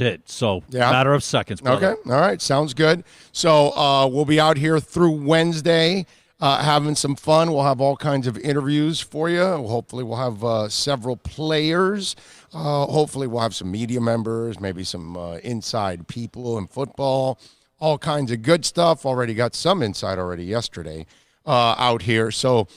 much it. So, Yeah. matter of seconds, brother. Okay. All right. Sounds good. So we'll be out here through Wednesday having some fun. We'll have all kinds of interviews for you. Hopefully, we'll have several players. Hopefully, we'll have some media members, maybe some inside people in football, all kinds of good stuff. Already got some insight already yesterday out here. So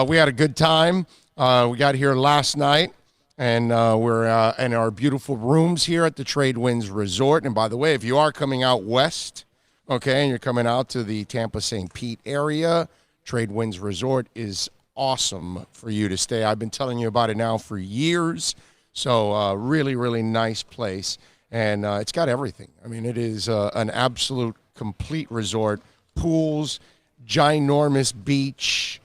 we had a good time. We got here last night. And we're in our beautiful rooms here at the Tradewinds Resort. And by the way, if you are coming out west, okay, and you're coming out to the Tampa-St. Pete area, Tradewinds Resort is awesome for you to stay. I've been telling you about it now for years. So really, really nice place. And it's got everything. I mean, it is an absolute complete resort. Pools, ginormous beach.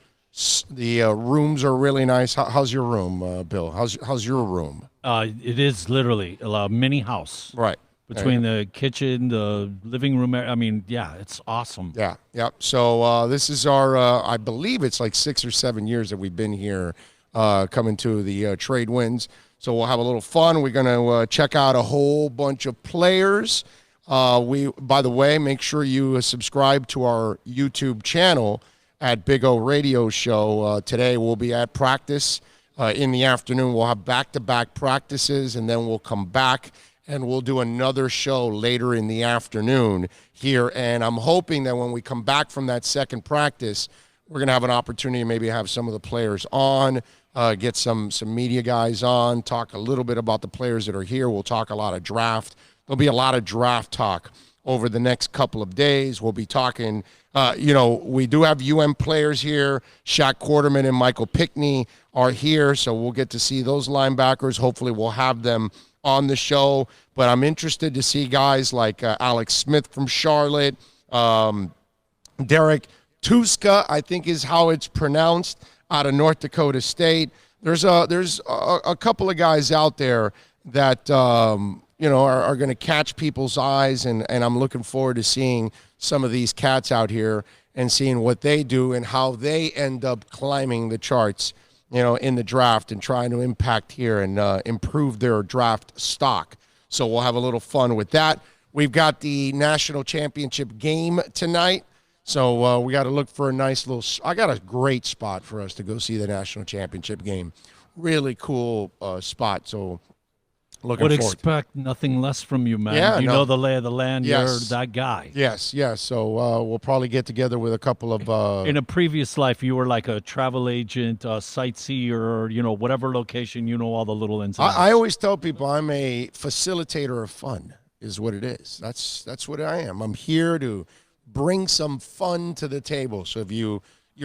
The rooms are really nice. How's your room, Bill? How's your room? It is literally a mini house. Right. Between the kitchen, the living room. I mean, yeah, it's awesome. Yeah, yep. So this is our, I believe it's like 6 or 7 years that we've been here coming to the Tradewinds. So we'll have a little fun. We're going to check out a whole bunch of players. By the way, make sure you subscribe to our YouTube channel at Big O Radio Show. Today we'll be at practice in the afternoon. We'll have back-to-back practices, and then we'll come back and we'll do another show later in the afternoon here. And I'm hoping that when we come back from that second practice, we're going to have an opportunity to maybe have some of the players on, get some media guys on, talk a little bit about the players that are here. We'll talk a lot of draft. There'll be a lot of draft talk over the next couple of days. We'll be talking, we do have players here. Shaq Quarterman and Michael Pickney are here, so we'll get to see those linebackers. Hopefully we'll have them on the show. But I'm interested to see guys like Alex Smith from Charlotte, Derek Tuska, I think is how it's pronounced, out of North Dakota State. There's a couple of guys out there that are going to catch people's eyes, and I'm looking forward to seeing some of these cats out here and seeing what they do and how they end up climbing the charts, in the draft and trying to impact here and improve their draft stock. So we'll have a little fun with that. We've got the national championship game tonight. So we got to look for a nice little – I got a great spot for us to go see the national championship game. Really cool spot. So looking Would forward. Expect nothing less from you, man. Yeah, you no. know the lay of the land. Yes. You're that guy. Yes. So we'll probably get together with a couple of In a previous life, you were like a travel agent, a sightseer, whatever location, all the little ins and outs. I always tell people I'm a facilitator of fun is what it is. That's what I am. I'm here to bring some fun to the table. So if you're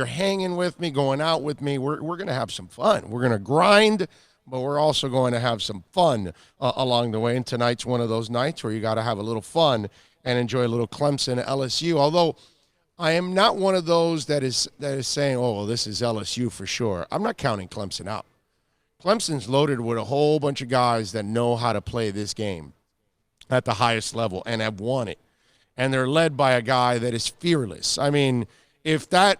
hanging with me, going out with me, we're going to have some fun. We're going to grind, but we're also going to have some fun along the way. And tonight's one of those nights where you got to have a little fun and enjoy a little Clemson LSU. Although I am not one of those that is saying, oh, well, this is LSU for sure. I'm not counting Clemson out. Clemson's loaded with a whole bunch of guys that know how to play this game at the highest level and have won it. And they're led by a guy that is fearless. I mean, if that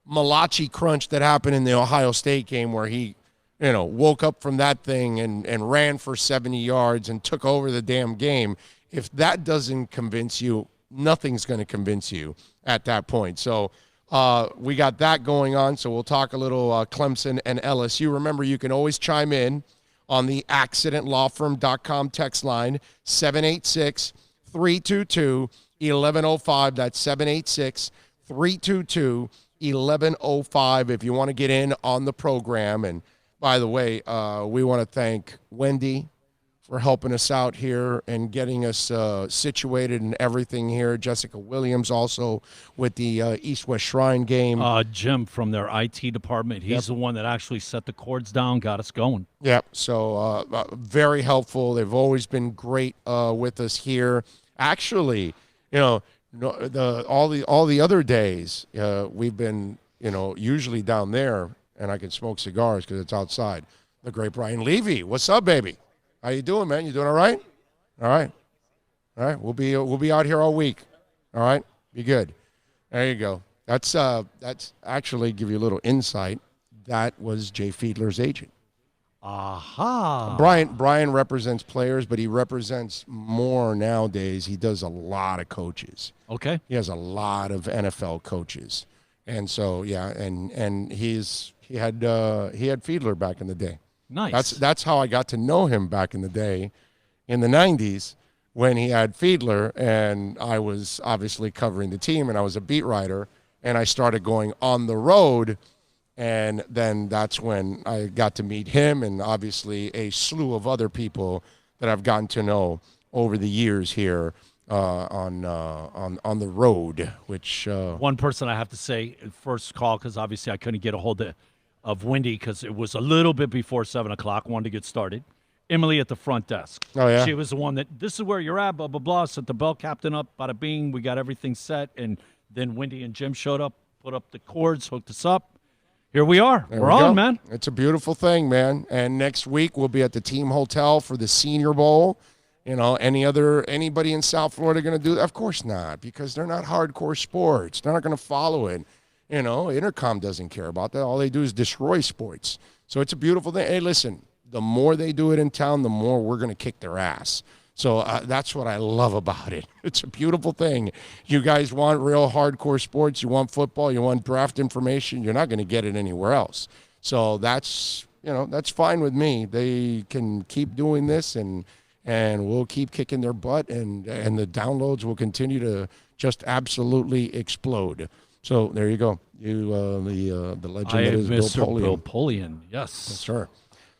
Malachi crunch that happened in the Ohio State game where he, woke up from that thing and ran for 70 yards and took over the damn game, if that doesn't convince you, nothing's going to convince you at that point. So we got that going on. So we'll talk a little Clemson and LSU. Remember, you can always chime in on the accidentlawfirm.com text line, 786-322-1105. That's 786-322-1105 if you want to get in on the program. And by the way, we want to thank Wendy for helping us out here and getting us situated and everything here. Jessica Williams also with the East-West Shrine game. Jim from their IT department. He's the one that actually set the cords down, got us going. Yep. So very helpful. They've always been great with us here. Actually, all the other days we've been usually down there, and I can smoke cigars because it's outside. The great Brian Levy. What's up, baby? How you doing, man? You doing all right? All right. We'll be out here all week. All right. Be good. There you go. That's actually give you a little insight. That was Jay Fiedler's agent. Aha. Brian represents players, but he represents more nowadays. He does a lot of coaches. Okay. He has a lot of NFL coaches, and so yeah, and he had Fiedler back in the day. Nice. That's how I got to know him back in the day, in the '90s when he had Fiedler, and I was obviously covering the team, and I was a beat writer, and I started going on the road. And then that's when I got to meet him and obviously a slew of other people that I've gotten to know over the years here on the road, which one person I have to say, first call, because obviously I couldn't get a hold of Wendy because it was a little bit before 7 o'clock, wanted to get started. Emily at the front desk. Oh, yeah? She was the one that, this is where you're at, blah, blah, blah. Set the bell captain up, bada bing. We got everything set. And then Wendy and Jim showed up, put up the cords, hooked us up. Here we are. We're on, man. It's a beautiful thing, man. And next week we'll be at the team hotel for the Senior Bowl. You know, anybody in South Florida going to do that? Of course not, because they're not hardcore sports. They're not going to follow it. You know, Intercom doesn't care about that. All they do is destroy sports. So it's a beautiful thing. Hey, listen, the more they do it in town, the more we're going to kick their ass. So that's what I love about it. It's a beautiful thing. You guys want real hardcore sports, you want football, you want draft information, you're not going to get it anywhere else. So that's fine with me. They can keep doing this, and we'll keep kicking their butt, and the downloads will continue to just absolutely explode. So there you go. The legend that is Bill Polian. Yes. Sure.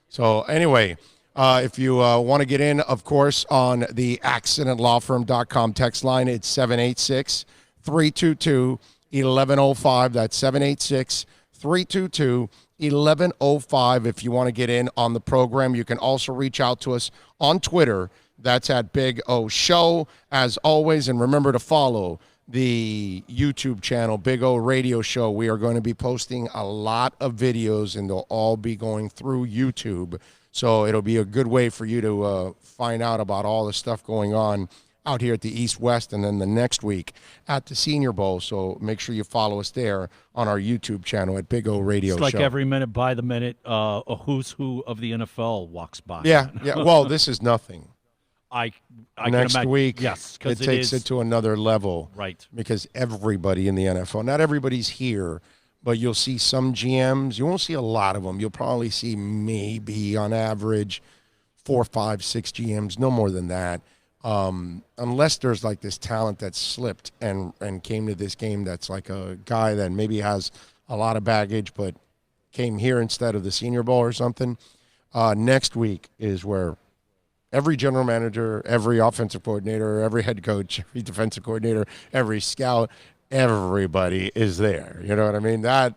So anyway, if you want to get in, of course, on the accidentlawfirm.com text line, it's 786-322-1105. That's 786-322-1105. If you want to get in on the program, you can also reach out to us on Twitter. That's at Big O Show, as always. And remember to follow the YouTube channel, Big O Radio Show. We are going to be posting a lot of videos, and they'll all be going through YouTube. So it'll be a good way for you to find out about all the stuff going on out here at the East West, and then the next week at the Senior Bowl. So make sure you follow us there on our YouTube channel at Big O Radio Show. It's like every minute by the minute, a who's who of the NFL walks by. Yeah. Well, this is nothing. I next can imagine. week, yes, it takes it to another level. Right. Because everybody in the NFL, not everybody's here, but you'll see some GMs. You won't see a lot of them. You'll probably see maybe on average 4, 5, 6 GMs, no more than that. Unless there's like this talent that slipped and came to this game that's like a guy that maybe has a lot of baggage but came here instead of the Senior Bowl or something. Next week is where every general manager, every offensive coordinator, every head coach, every defensive coordinator, every scout, everybody is there. You know what I mean? That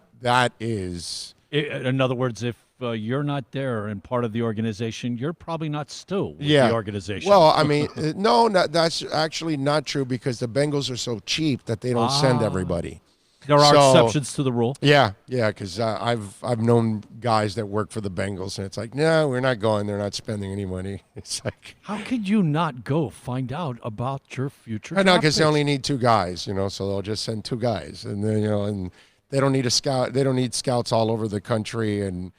is. In other words, if you're not there and part of the organization, you're probably not still with the organization. Well, I mean, no, that's actually not true, because the Bengals are so cheap that they don't send everybody. There are exceptions to the rule. Yeah, because I've known guys that work for the Bengals, and it's like, no, we're not going. They're not spending any money. It's like, how could you not go find out about your future? I know, because they only need 2 guys, so they'll just send 2 guys, and then and they don't need a scout. They don't need scouts all over the country and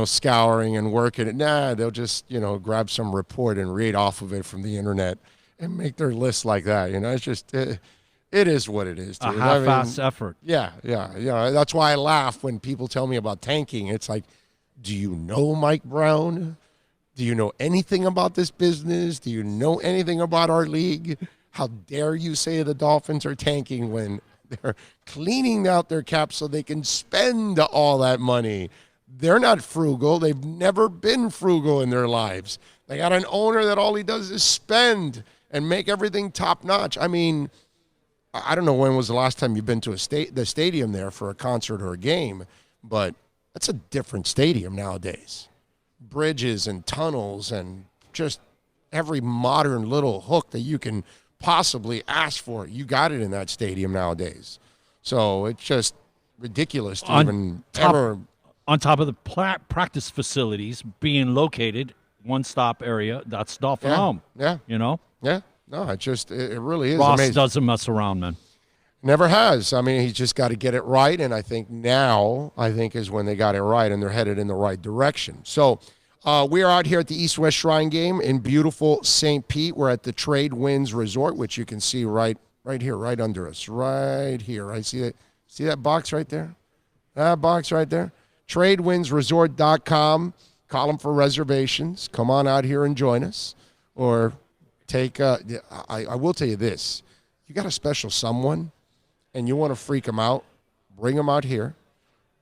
scouring and working it. Nah, they'll just grab some report and read off of it from the internet and make their list like that. It's just. It is what it is, dude. A half-ass effort. Yeah. That's why I laugh when people tell me about tanking. It's like, do you know Mike Brown? Do you know anything about this business? Do you know anything about our league? How dare you say the Dolphins are tanking when they're cleaning out their cap so they can spend all that money? They're not frugal. They've never been frugal in their lives. They got an owner that all he does is spend and make everything top-notch. I mean, I don't know when was the last time you've been to the stadium there for a concert or a game, but that's a different stadium nowadays. Bridges and tunnels and just every modern little hook that you can possibly ask for, you got it in that stadium nowadays. So it's just ridiculous to even ever. On top of the practice facilities being located, one-stop area, that's Dolphin home. Yeah. Yeah. No, it really is Ross amazing. Doesn't mess around, man. Never has. I mean, he's just got to get it right, and I think now is when they got it right, and they're headed in the right direction. So We are out here at the East West Shrine Game in beautiful St. Pete. We're at the Trade Winds Resort, which you can see right here, right under us, right here. Right, see that box right there? That box right there. TradeWindsResort.com. Call them for reservations. Come on out here and join us, or take. I will tell you this: you got a special someone, and you want to freak them out, bring them out here.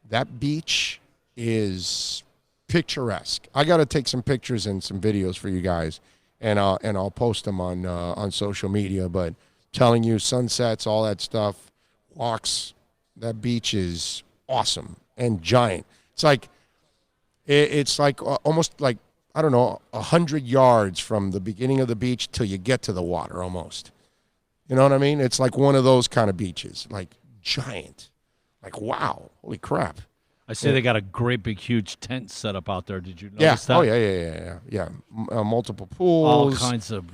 That beach is picturesque. I got to take some pictures and some videos for you guys, and I'll post them on social media. But telling you, sunsets, all that stuff, walks. That beach is awesome and giant. It's like almost like, I don't know, 100 yards from the beginning of the beach till you get to the water almost. You know what I mean? It's like one of those kind of beaches, like giant. Like, wow, holy crap. I see they got a great big huge tent set up out there. Did you notice that? Oh, yeah. Multiple pools. All kinds of,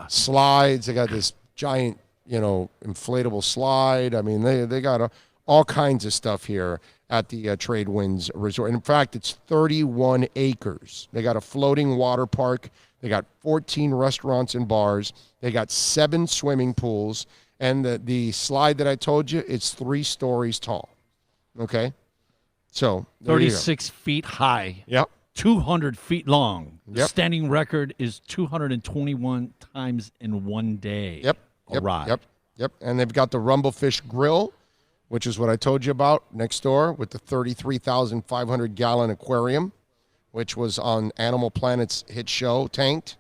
slides. They got this giant, inflatable slide. I mean, they got all kinds of stuff here at the Trade Winds Resort. And in fact, it's 31 acres. They got a floating water park. They got 14 restaurants and bars. They got 7 swimming pools. And the slide that I told you, it's 3 stories tall. Okay? So 36 feet high. Yep. 200 feet long. The Yep. standing record is 221 times in one day. Yep. And they've got the Rumblefish Grill, which is what I told you about next door, with the 33,500-gallon aquarium, which was on Animal Planet's hit show, Tanked.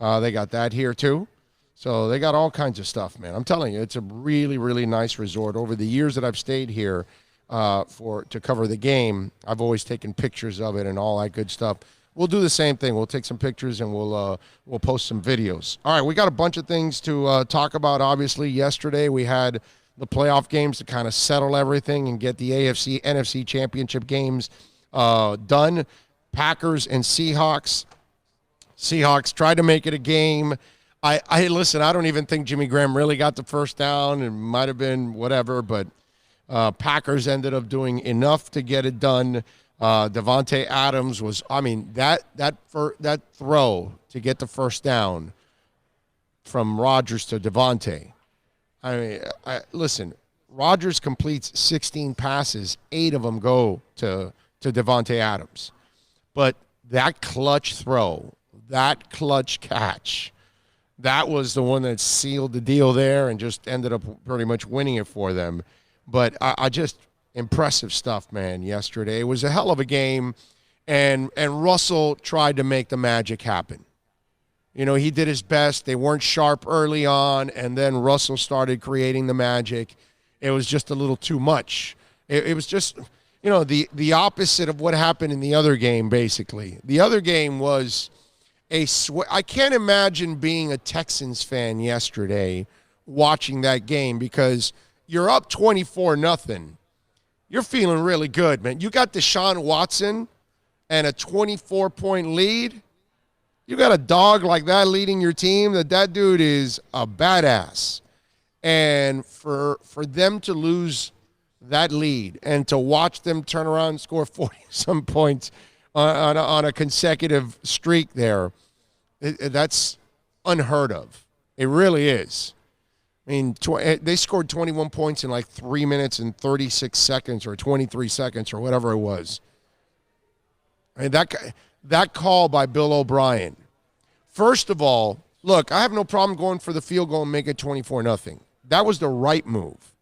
They got that here, too. So they got all kinds of stuff, man. I'm telling you, it's a really, really nice resort. Over the years that I've stayed here to cover the game, I've always taken pictures of it and all that good stuff. We'll do the same thing. We'll take some pictures and we'll post some videos. All right, we got a bunch of things to talk about. Obviously, yesterday we had the playoff games to kind of settle everything and get the AFC, NFC championship games done. Packers and Seahawks. Seahawks tried to make it a game. I listen, I don't even think Jimmy Graham really got the first down. It might have been whatever, but Packers ended up doing enough to get it done. Davante Adams was, that throw to get the first down from Rodgers to Davante. Listen, Rodgers completes 16 passes, 8 of them go to Davante Adams. But that clutch throw, that clutch catch, that was the one that sealed the deal there and just ended up pretty much winning it for them. But I just, impressive stuff, man, yesterday. It was a hell of a game, and Russell tried to make the magic happen. He did his best. They weren't sharp early on, and then Russell started creating the magic. It was just a little too much. It was just, the opposite of what happened in the other game, basically. The other game was I can't imagine being a Texans fan yesterday watching that game, because you're up 24-0. You're feeling really good, man. You got Deshaun Watson and a 24-point lead. You got a dog like that leading your team. That dude is a badass. And for them to lose that lead and to watch them turn around and score 40-some points on a consecutive streak there, that's unheard of. It really is. They scored 21 points in like 3 minutes and 36 seconds or 23 seconds or whatever it was. That call by Bill O'Brien. First of all, look, I have no problem going for the field goal and make it 24-0. That was the right move.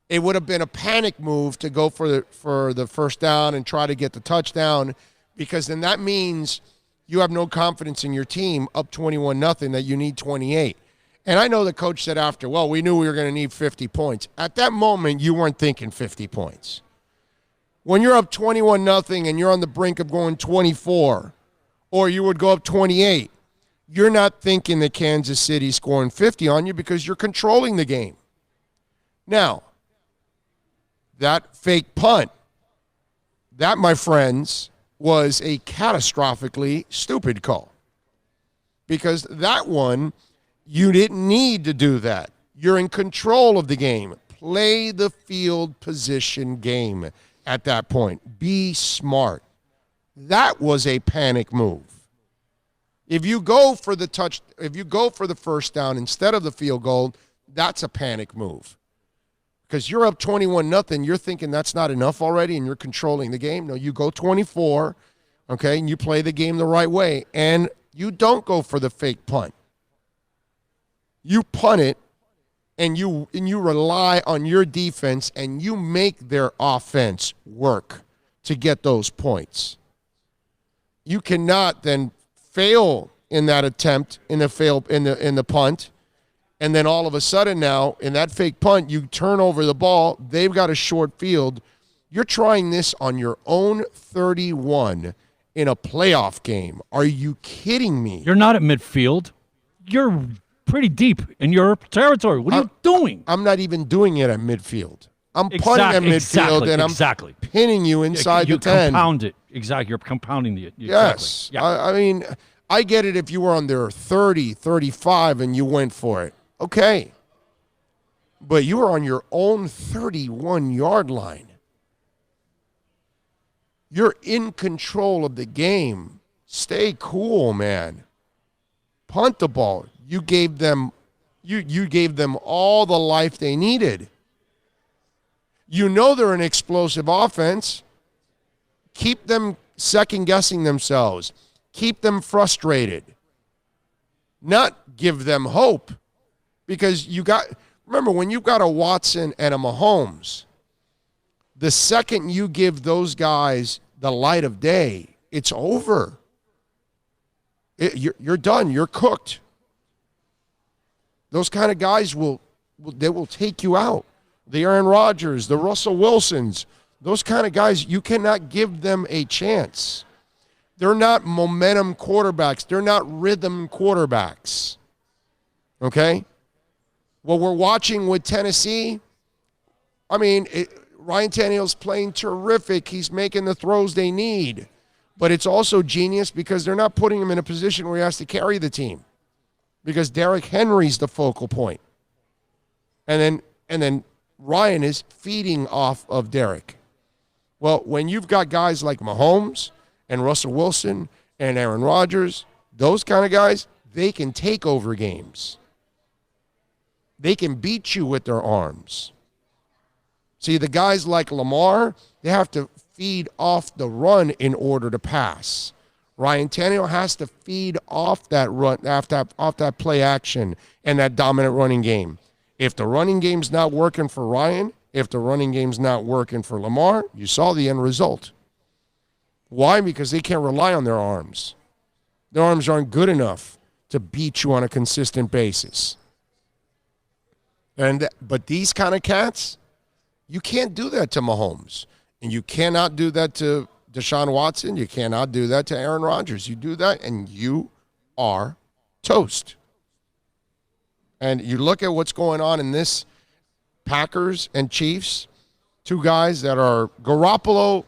It would have been a panic move to go for the first down and try to get the touchdown, because then that means you have no confidence in your team up 21-0, that you need 28. And I know the coach said after, well, we knew we were going to need 50 points. At that moment, you weren't thinking 50 points. When you're up 21-0 and you're on the brink of going 24, or you would go up 28, you're not thinking that Kansas City's scoring 50 on you, because you're controlling the game. Now, that fake punt, that, my friends, was a catastrophically stupid call. Because that one, you didn't need to do that. You're in control of the game. Play the field position game at that point. Be smart. That was a panic move. If you go for the first down instead of the field goal, that's a panic move. Because you're up 21-0, you're thinking that's not enough already, and you're controlling the game. No, you go 24, okay, and you play the game the right way, and you don't go for the fake punt. You punt it, and you rely on your defense, and you make their offense work to get those points. You cannot then fail in that attempt in the punt, and then all of a sudden now in that fake punt you turn over the ball. They've got a short field. You're trying this on your own 31 in a playoff game. Are you kidding me? You're not at midfield. You're pretty deep in your territory. What are you doing? I'm not even doing it at midfield. I'm punting at midfield, and I'm pinning you inside the 10. You compound it. Exactly. You're compounding it. Exactly. Yes. Yeah. I mean, I get it if you were on their 30, 35, and you went for it. Okay. But you were on your own 31-yard line. You're in control of the game. Stay cool, man. Punt the ball. You gave them all the life they needed. You know they're an explosive offense. Keep them second-guessing themselves. Keep them frustrated. Not give them hope. Because remember, when you've got a Watson and a Mahomes, the second you give those guys the light of day, it's over. You're done. You're cooked. Those kind of guys will take you out. The Aaron Rodgers, the Russell Wilsons, those kind of guys, you cannot give them a chance. They're not momentum quarterbacks. They're not rhythm quarterbacks. Okay? What we're watching with Tennessee, I mean, Ryan Tannehill's playing terrific. He's making the throws they need. But it's also genius because they're not putting him in a position where he has to carry the team. Because Derrick Henry's the focal point. And then Ryan is feeding off of Derrick. Well, when you've got guys like Mahomes and Russell Wilson and Aaron Rodgers, those kind of guys, they can take over games. They can beat you with their arms. See, the guys like Lamar, they have to feed off the run in order to pass. Ryan Tannehill has to feed off that run, off that play action and that dominant running game. If the running game's not working for Ryan, if the running game's not working for Lamar, you saw the end result. Why? Because they can't rely on their arms. Their arms aren't good enough to beat you on a consistent basis. But these kind of cats, you can't do that to Mahomes. And you cannot do that to Deshaun Watson. You cannot do that to Aaron Rodgers. You do that, and you are toast. And you look at what's going on in this Packers and Chiefs, two guys that are Garoppolo.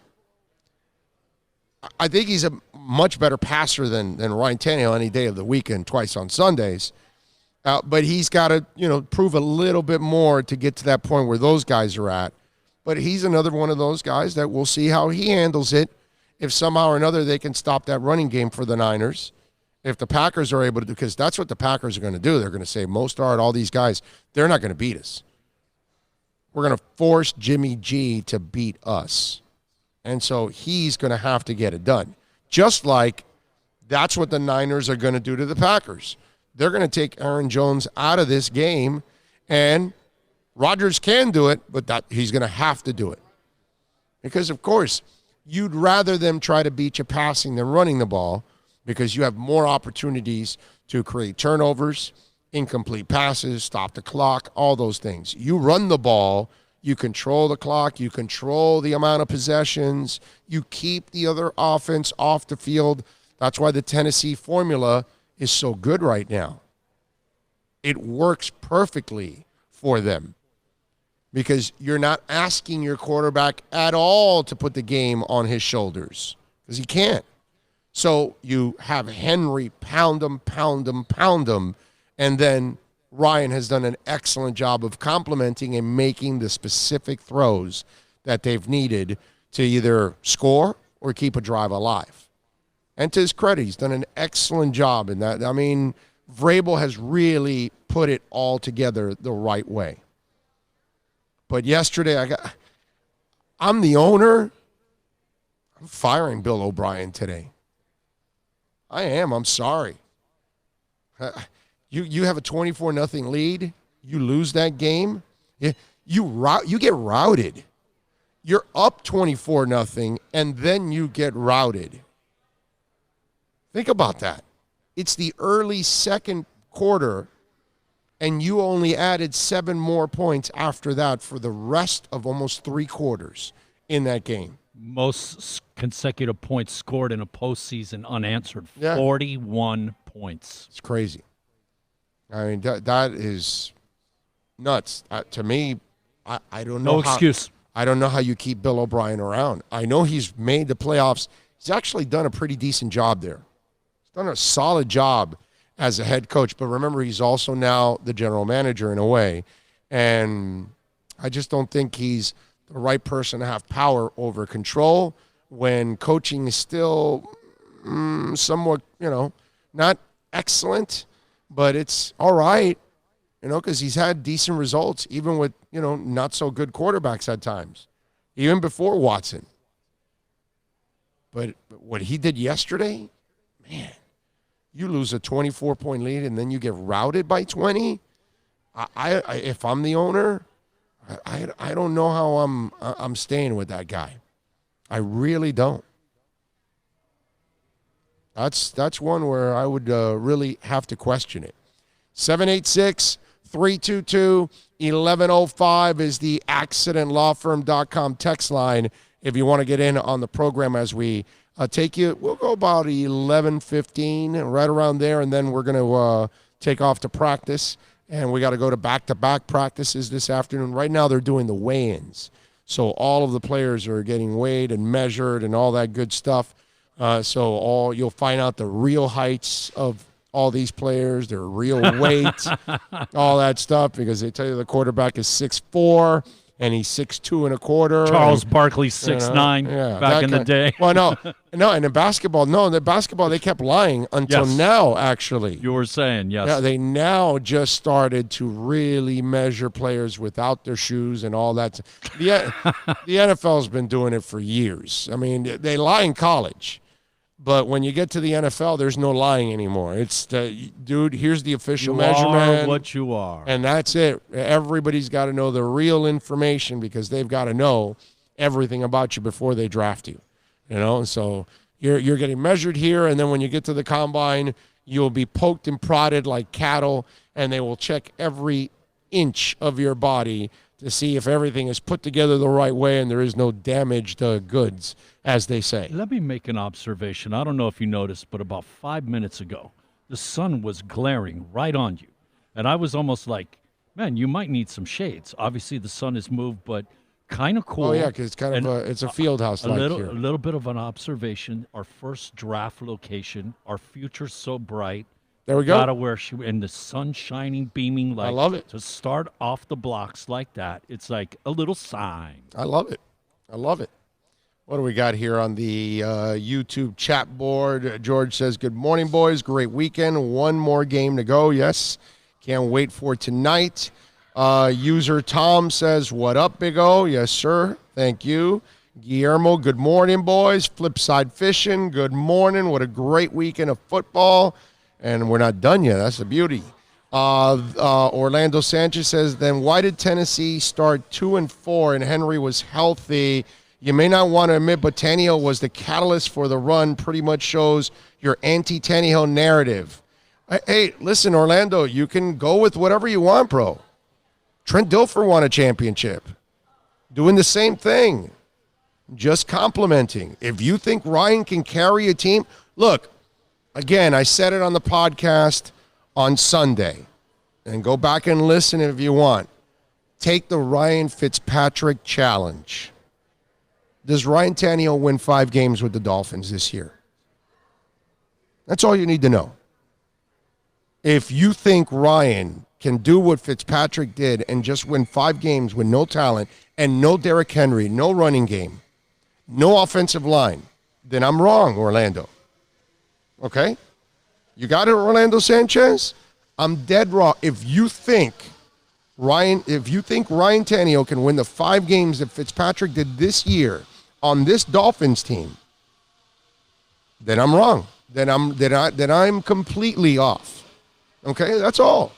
I think he's a much better passer than Ryan Tannehill any day of the weekend, twice on Sundays. But he's got to, prove a little bit more to get to that point where those guys are at. But he's another one of those guys that we'll see how he handles it if somehow or another they can stop that running game for the Niners. If the Packers are able to, because that's what the Packers are going to do. They're going to say, Mostert, all these guys, they're not going to beat us. We're going to force Jimmy G to beat us. And so he's going to have to get it done. Just like that's what the Niners are going to do to the Packers. They're going to take Aaron Jones out of this game, and Rodgers can do it, but he's going to have to do it. Because, of course, you'd rather them try to beat you passing than running the ball because you have more opportunities to create turnovers, incomplete passes, stop the clock, all those things. You run the ball, you control the clock, you control the amount of possessions, you keep the other offense off the field. That's why the Tennessee formula is so good right now. It works perfectly for them because you're not asking your quarterback at all to put the game on his shoulders because he can't. So you have Henry pound him, and then Ryan has done an excellent job of complementing and making the specific throws that they've needed to either score or keep a drive alive. And to his credit, he's done an excellent job in that. I mean, Vrabel has really put it all together the right way. But yesterday, I'm the owner. I'm firing Bill O'Brien today. I am. I'm sorry. You have a 24-0 lead. You lose that game. You get routed. You're up 24-0, and then you get routed. Think about that. It's the early second quarter, and you only added 7 more points after that for the rest of almost 3 quarters in that game. Most consecutive points scored in a postseason unanswered. Yeah. 41 points. It's crazy. I mean, that is nuts. To me, I don't know. No excuse. I don't know how you keep Bill O'Brien around. I know he's made the playoffs. He's actually done a pretty decent job there. He's done a solid job as a head coach. But remember, he's also now the general manager in a way. And I just don't think he's the right person to have power over control when coaching is still somewhat, not excellent, but it's all right, because he's had decent results, even with, not so good quarterbacks at times, even before Watson. But what he did yesterday, man, you lose a 24-point lead and then you get routed by 20. I if I'm the owner, I don't know how I'm staying with that guy. I really don't. That's one where I would really have to question it. 786-322-1105 is the accidentlawfirm.com text line if you want to get in on the program as we take you. We'll go about 11:15, right around there, and then we're going to take off to practice. And we got to go to back-to-back practices this afternoon. Right now they're doing the weigh-ins. So all of the players are getting weighed and measured and all that good stuff. So you'll find out the real heights of all these players, their real weight, all that stuff, because they tell you the quarterback is 6'4", and he's 6'2.25". Charles Barkley 6'9", back in the day. Well, no, and in basketball, they kept lying until now, actually. You were saying, yes. Yeah, they now just started to really measure players without their shoes and all that. The NFL's been doing it for years. I mean, they lie in college. But when you get to the NFL, there's no lying anymore. It's dude, here's the official measurement. You are what you are. And that's it. Everybody's got to know the real information because they've got to know everything about you before they draft you. So you're getting measured here, and then when you get to the combine, you'll be poked and prodded like cattle, and they will check every inch of your body to see if everything is put together the right way and there is no damaged goods, as they say. Let me make an observation. I don't know if you noticed, but about 5 minutes ago, the sun was glaring right on you. And I was almost like, man, you might need some shades. Obviously, the sun has moved, but kind of cool. Oh, yeah, because it's kind of it's a field house like here. A little bit of an observation. Our first draft location, our future's so bright. There we go. Gotta wear shoes, and the sun shining, beaming like. I love it. To start off the blocks like that, it's like a little sign. I love it. What do we got here on the YouTube chat board? George says, good morning, boys. Great weekend. One more game to go. Yes. Can't wait for tonight. User Tom says, what up, Big O? Yes, sir. Thank you. Guillermo, good morning, boys. Flipside Fishing, good morning. What a great weekend of football. And we're not done yet. That's the beauty. Orlando Sanchez says, then why did Tennessee start 2-4 and Henry was healthy? You may not want to admit, but Tannehill was the catalyst for the run. Pretty much shows your anti-Tannehill narrative. Hey, listen, Orlando, you can go with whatever you want, bro. Trent Dilfer won a championship. Doing the same thing. Just complimenting. If you think Ryan can carry a team, look, again, I said it on the podcast on Sunday, and go back and listen if you want. Take the Ryan Fitzpatrick challenge. Does Ryan Tannehill win 5 games with the Dolphins this year? That's all you need to know. If you think Ryan can do what Fitzpatrick did and just win 5 games with no talent and no Derrick Henry, no running game, no offensive line, then I'm wrong, Orlando. Okay? You got it, Orlando Sanchez? I'm dead wrong. If you think Ryan Tannehill can win the 5 games that Fitzpatrick did this year on this Dolphins team, then I'm wrong. Then I'm completely off. Okay? That's all.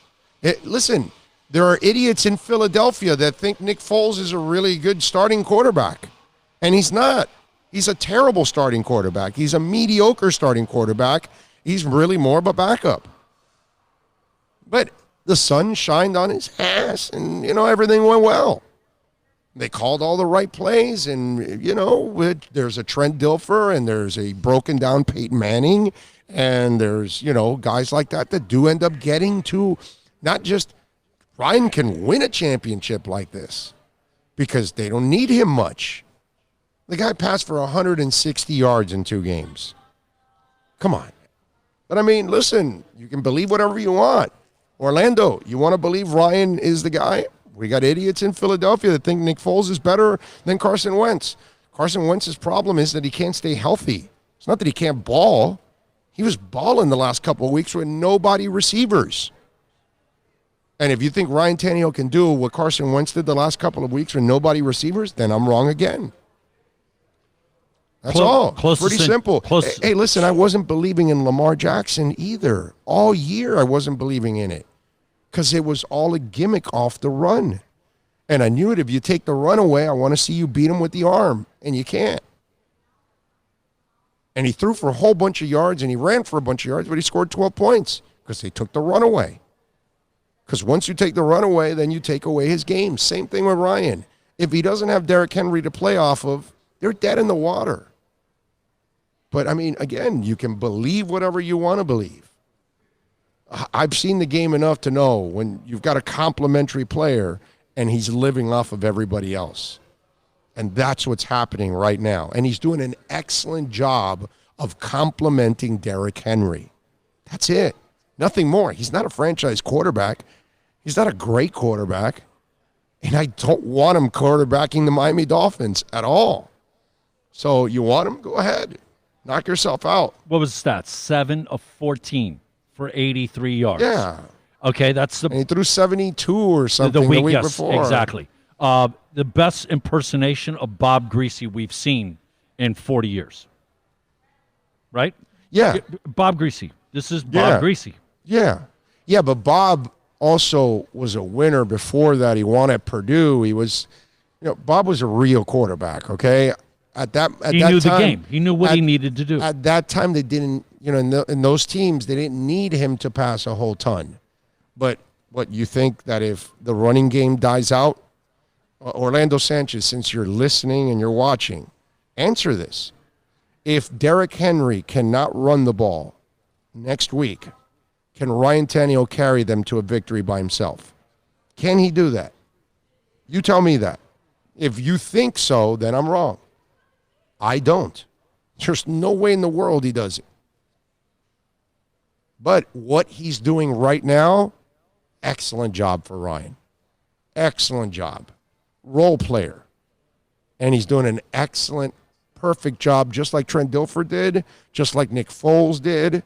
Listen, there are idiots in Philadelphia that think Nick Foles is a really good starting quarterback, and he's not. He's a terrible starting quarterback. He's a mediocre starting quarterback. He's really more of a backup. But the sun shined on his ass, and, everything went well. They called all the right plays, and, there's a Trent Dilfer, and there's a broken-down Peyton Manning, and there's, guys like that do end up getting to not just Ryan can win a championship like this because they don't need him much. The guy passed for 160 yards in 2 games. Come on. But, listen, you can believe whatever you want. Orlando, you want to believe Ryan is the guy? We got idiots in Philadelphia that think Nick Foles is better than Carson Wentz. Carson Wentz's problem is that he can't stay healthy. It's not that he can't ball. He was balling the last couple of weeks with nobody receivers. And if you think Ryan Tannehill can do what Carson Wentz did the last couple of weeks with nobody receivers, then I'm wrong again. That's all. Pretty simple. Hey, listen, I wasn't believing in Lamar Jackson either. All year I wasn't believing in it because it was all a gimmick off the run. And I knew it. If you take the run away, I want to see you beat him with the arm, and you can't. And he threw for a whole bunch of yards, and he ran for a bunch of yards, but he scored 12 points because they took the run away. Because once you take the run away, then you take away his game. Same thing with Ryan. If he doesn't have Derrick Henry to play off of, they're dead in the water. But, again, you can believe whatever you want to believe. I've seen the game enough to know when you've got a complimentary player and he's living off of everybody else. And that's what's happening right now. And he's doing an excellent job of complimenting Derrick Henry. That's it. Nothing more. He's not a franchise quarterback. He's not a great quarterback. And I don't want him quarterbacking the Miami Dolphins at all. So you want him? Go ahead. Knock yourself out. What was the stats? 7 of 14 for 83 yards. Yeah. Okay, that's and he threw 72 or something the week before. Exactly. The best impersonation of Bob Greasy we've seen in 40 years. Right? Yeah. Bob Greasy. This is Bob Greasy. Yeah. Yeah, but Bob also was a winner before that. He won at Purdue. He was, Bob was a real quarterback, okay? He knew the game. He knew what he needed to do. At that time, they didn't, in those teams, they didn't need him to pass a whole ton. But what, you think that if the running game dies out, Orlando Sanchez, since you're listening and you're watching, answer this. If Derrick Henry cannot run the ball next week, can Ryan Tannehill carry them to a victory by himself? Can he do that? You tell me that. If you think so, then I'm wrong. I don't. There's no way in the world he does it. But what he's doing right now, excellent job for Ryan. Excellent job. Role player. And he's doing an excellent, perfect job, just like Trent Dilfer did, just like Nick Foles did,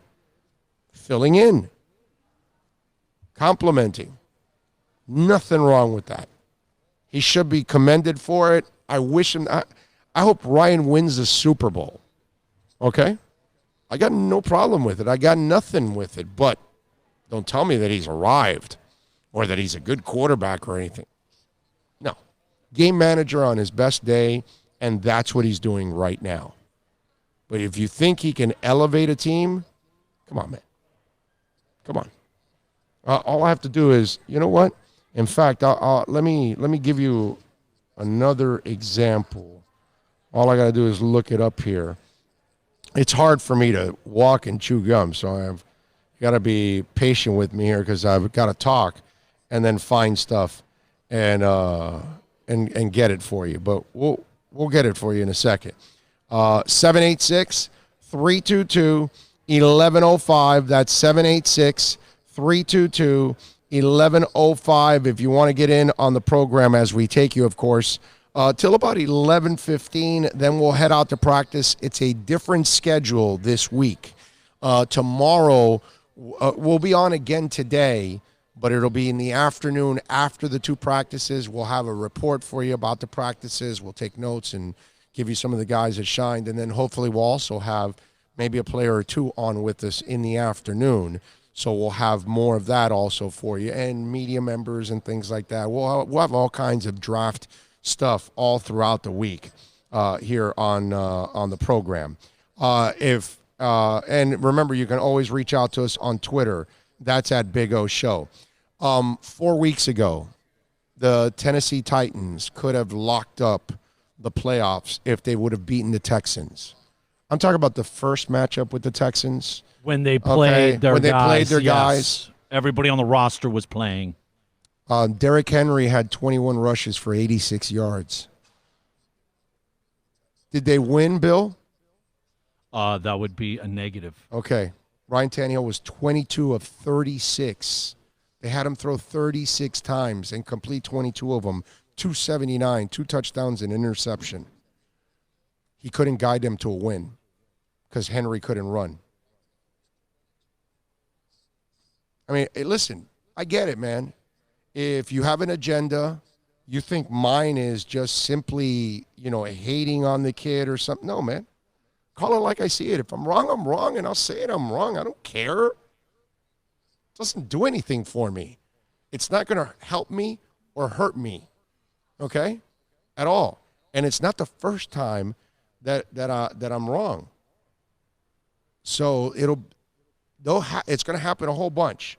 filling in, complimenting. Nothing wrong with that. He should be commended for it. I wish him. I hope Ryan wins the Super Bowl. Okay? I got no problem with it. I got nothing with it. But don't tell me that he's arrived or that he's a good quarterback or anything. No. Game manager on his best day, and that's what he's doing right now. But if you think he can elevate a team, come on, man. Come on. All I have to do is, you know what? In fact, let me give you another example. All I got to do is look it up here. It's hard for me to walk and chew gum, so I've got to be patient with me here because I've got to talk and then find stuff and get it for you. But we'll get it for you in a second. 786-322-1105. That's 786-322-1105. If you want to get in on the program as we take you, of course, till about 11:15. Then we'll head out to practice. It's a different schedule this week. Tomorrow, we'll be on again today, but it'll be in the afternoon after the two practices. We'll have a report for you about the practices. We'll take notes and give you some of the guys that shined, and then hopefully we'll also have maybe a player or two on with us in the afternoon. So we'll have more of that also for you, and media members and things like that. We'll have all kinds of draft stuff all throughout the week here on the program. And remember, you can always reach out to us on Twitter. That's at Big O Show. 4 weeks ago, the Tennessee Titans could have locked up the playoffs if they would have beaten the Texans. I'm talking about the first matchup with the Texans. When they played their guys. Guys. Everybody on the roster was playing. Derrick Henry had 21 rushes for 86 yards. Did they win, Bill? That would be a negative. Okay. Ryan Tannehill was 22 of 36. They had him throw 36 times and complete 22 of them. 279, 2 touchdowns, and interception. He couldn't guide them to a win because Henry couldn't run. I mean, listen, I get it, man. If you have an agenda, you think mine is just simply, hating on the kid or something. No, man. Call it like I see it. If I'm wrong, and I'll say it, I'm wrong. I don't care. It doesn't do anything for me. It's not going to help me or hurt me, okay, at all. And it's not the first time that I'm wrong. So it's going to happen a whole bunch.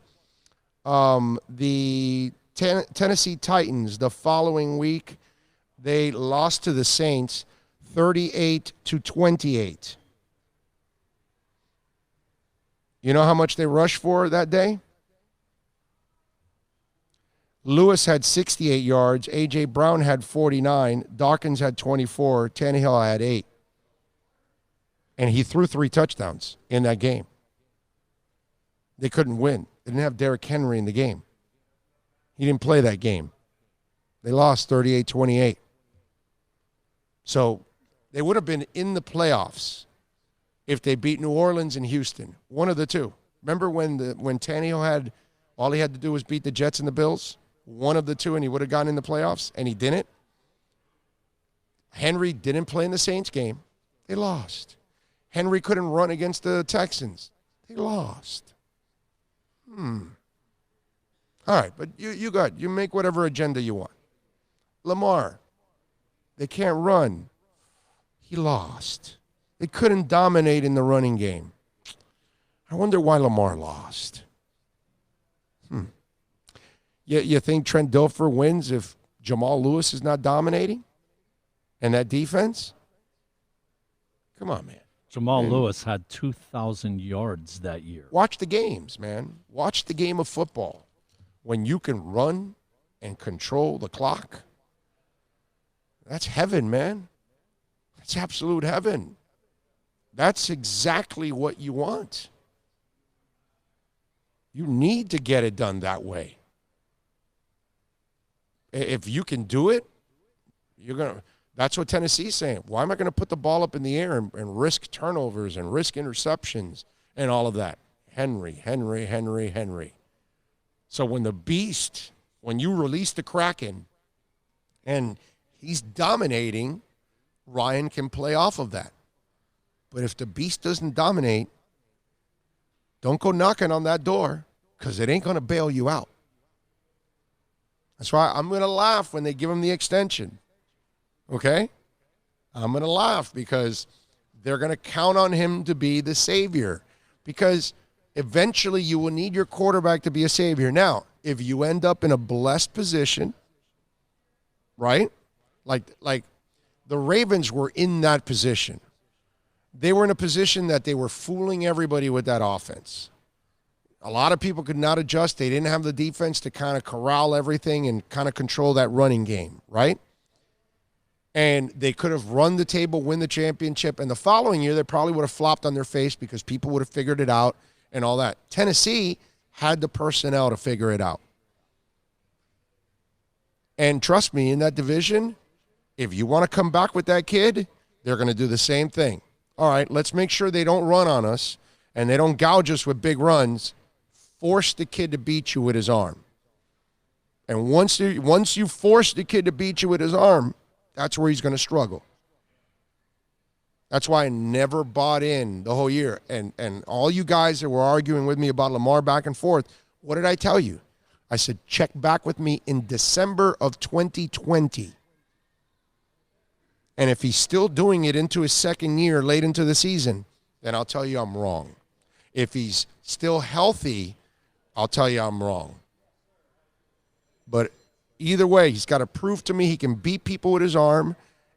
The Tennessee Titans the following week, they lost to the Saints 38-28. You know how much they rushed for that day? Lewis had 68 yards. A.J. Brown had 49. Dawkins had 24. Tannehill had 8. And he threw 3 touchdowns in that game. They couldn't win. They didn't have Derrick Henry in the game. He didn't play that game. They lost 38-28. So they would have been in the playoffs if they beat New Orleans and Houston. One of the two. Remember when Tannehill all he had to do was beat the Jets and the Bills? One of the two, and he would have gotten in the playoffs, and he didn't. Henry didn't play in the Saints game. They lost. Henry couldn't run against the Texans. They lost. All right, but you make whatever agenda you want. Lamar, they can't run. He lost. They couldn't dominate in the running game. I wonder why Lamar lost. You think Trent Dilfer wins if Jamal Lewis is not dominating? And that defense? Come on, man. Jamal Lewis had 2,000 yards that year. Watch the games, man. Watch the game of football. When you can run and control the clock, that's heaven, man. That's absolute heaven. That's exactly what you want. You need to get it done that way. If you can do it, that's what Tennessee's saying. Why am I going to put the ball up in the air and risk turnovers and risk interceptions and all of that? Henry. So when you release the Kraken and he's dominating, Ryan can play off of that. But if the beast doesn't dominate, don't go knocking on that door because it ain't going to bail you out. That's why I'm going to laugh when they give him the extension. Okay? I'm going to laugh because they're going to count on him to be the savior because eventually you will need your quarterback to be a savior. Now, if you end up in a blessed position, right? Like the Ravens were in that position. They were in a position that they were fooling everybody with that offense. A lot of people could not adjust. They didn't have the defense to kind of corral everything and kind of control that running game, right? And they could have run the table, win the championship, and the following year they probably would have flopped on their face because people would have figured it out and all that. Tennessee had the personnel to figure it out. And trust me, in that division, If you want to come back with that kid, they're going to do the same thing. All right, let's make sure they don't run on us and they don't gouge us with big runs. Force the kid to beat you with his arm. And once you force the kid to beat you with his arm, that's where he's going to struggle. That's why I never bought in the whole year. And all you guys that were arguing with me about Lamar back and forth, what did I tell you? I said, check back with me in December of 2020. And if he's still doing it into his second year, late into the season, then I'll tell you I'm wrong. If he's still healthy, I'll tell you I'm wrong. But either way, he's got to prove to me he can beat people with his arm.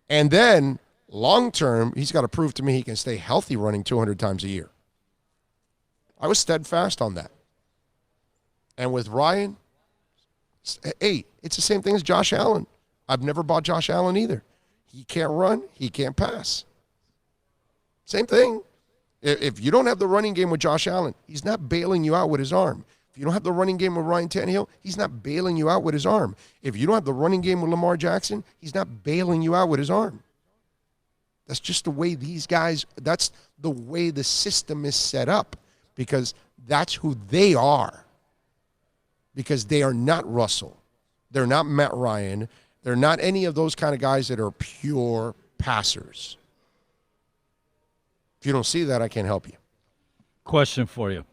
And then, long term, he's got to prove to me he can stay healthy running 200 times a year. I was steadfast on that. And with Ryan, hey, it's the same thing as Josh Allen. I've never bought Josh Allen either. He can't run. He can't pass. Same thing. If you don't have the running game with Josh Allen, he's not bailing you out with his arm. If you don't have the running game with Ryan Tannehill, he's not bailing you out with his arm. If you don't have the running game with Lamar Jackson, he's not bailing you out with his arm. That's just the way these guys, that's the way the system is set up, because that's who they are. Because they are not Russell. They're not Matt Ryan. They're not any of those kind of guys that are pure passers. If you don't see that, I can't help you. Question for you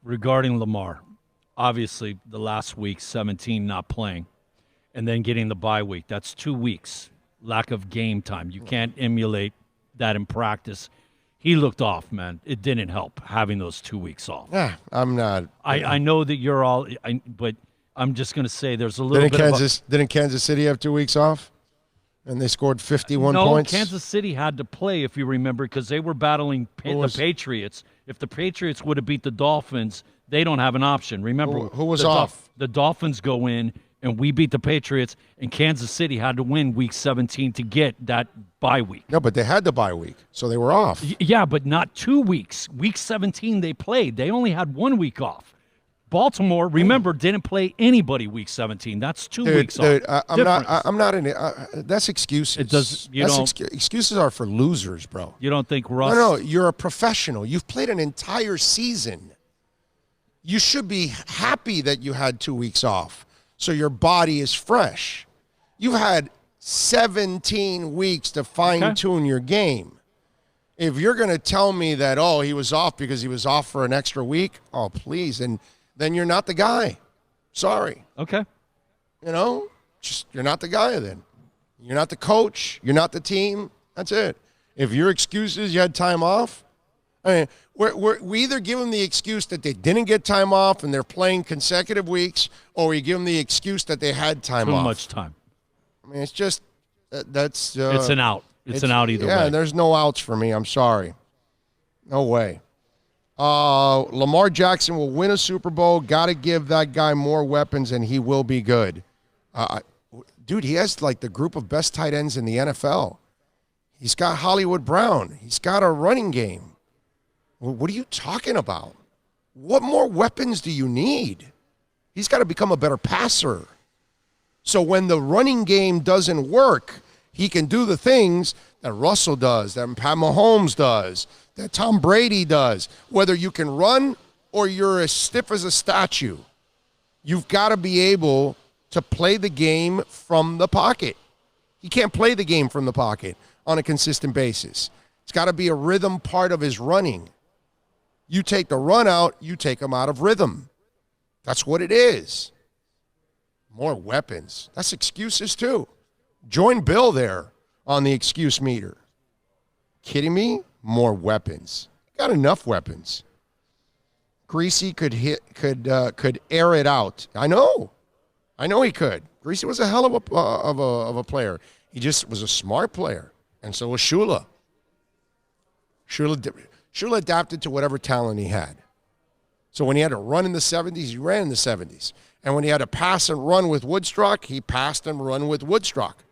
regarding Lamar. Obviously, the last week, 17 not playing, and then getting the bye week. That's 2 weeks. Lack of game time. You can't emulate that in practice. He looked off, man. It didn't help having those 2 weeks off. Yeah, I'm not. I know that you're all, but I'm just going to say there's a little bit Didn't Kansas City have 2 weeks off? And they scored 51 points? No, Kansas City had to play, if you remember, because they were battling the Patriots. If the Patriots would have beat the Dolphins, they don't have an option. Remember, who was off? The Dolphins go in, and we beat the Patriots, and Kansas City had to win Week 17 to get that bye week. No, but they had the bye week, so they were off. Yeah, but not 2 weeks. Week 17 they played. They only had 1 week off. Baltimore, remember, didn't play anybody Week 17. That's 2 weeks off. I'm not in it. That's excuses. It does. Excuses are for losers, bro. You don't think Russ? No, you're a professional. You've played an entire season. You should be happy that you had 2 weeks off, so your body is fresh. You've had 17 weeks to fine-tune your game. If you're going to tell me that, oh, he was off because he was off for an extra week, oh, please, and then you're not the guy. Sorry. Okay. You know, just you're not the guy then. You're not the coach. You're not the team. That's it. If your excuse is you had time off, I mean, we either give them the excuse that they didn't get time off and they're playing consecutive weeks, or we give them the excuse that they had time off. Too much time. I mean, it's just that's. It's an out. It's an out either way. Yeah, there's no outs for me. I'm sorry. No way. Lamar Jackson will win a Super Bowl. Got to give that guy more weapons, and he will be good. Dude, he has like the group of best tight ends in the NFL. He's got Hollywood Brown. He's got a running game. What are you talking about? What more weapons do you need? He's got to become a better passer. So when the running game doesn't work, he can do the things that Russell does, that Pat Mahomes does, that Tom Brady does. Whether you can run or you're as stiff as a statue, you've got to be able to play the game from the pocket. He can't play the game from the pocket on a consistent basis. It's got to be a rhythm part of his running. You take the run out, you take him out of rhythm. That's what it is. More weapons. That's excuses too. Join Bill there on the excuse meter. Kidding me? More weapons. Got enough weapons. Greasy could air it out. I know he could. Greasy was a hell of a player. He just was a smart player, and so was Shula. Shula adapted to whatever talent he had. So when he had to run in the 70s, he ran in the 70s. And when he had to pass and run with Woodstock, he passed and run with Woodstock.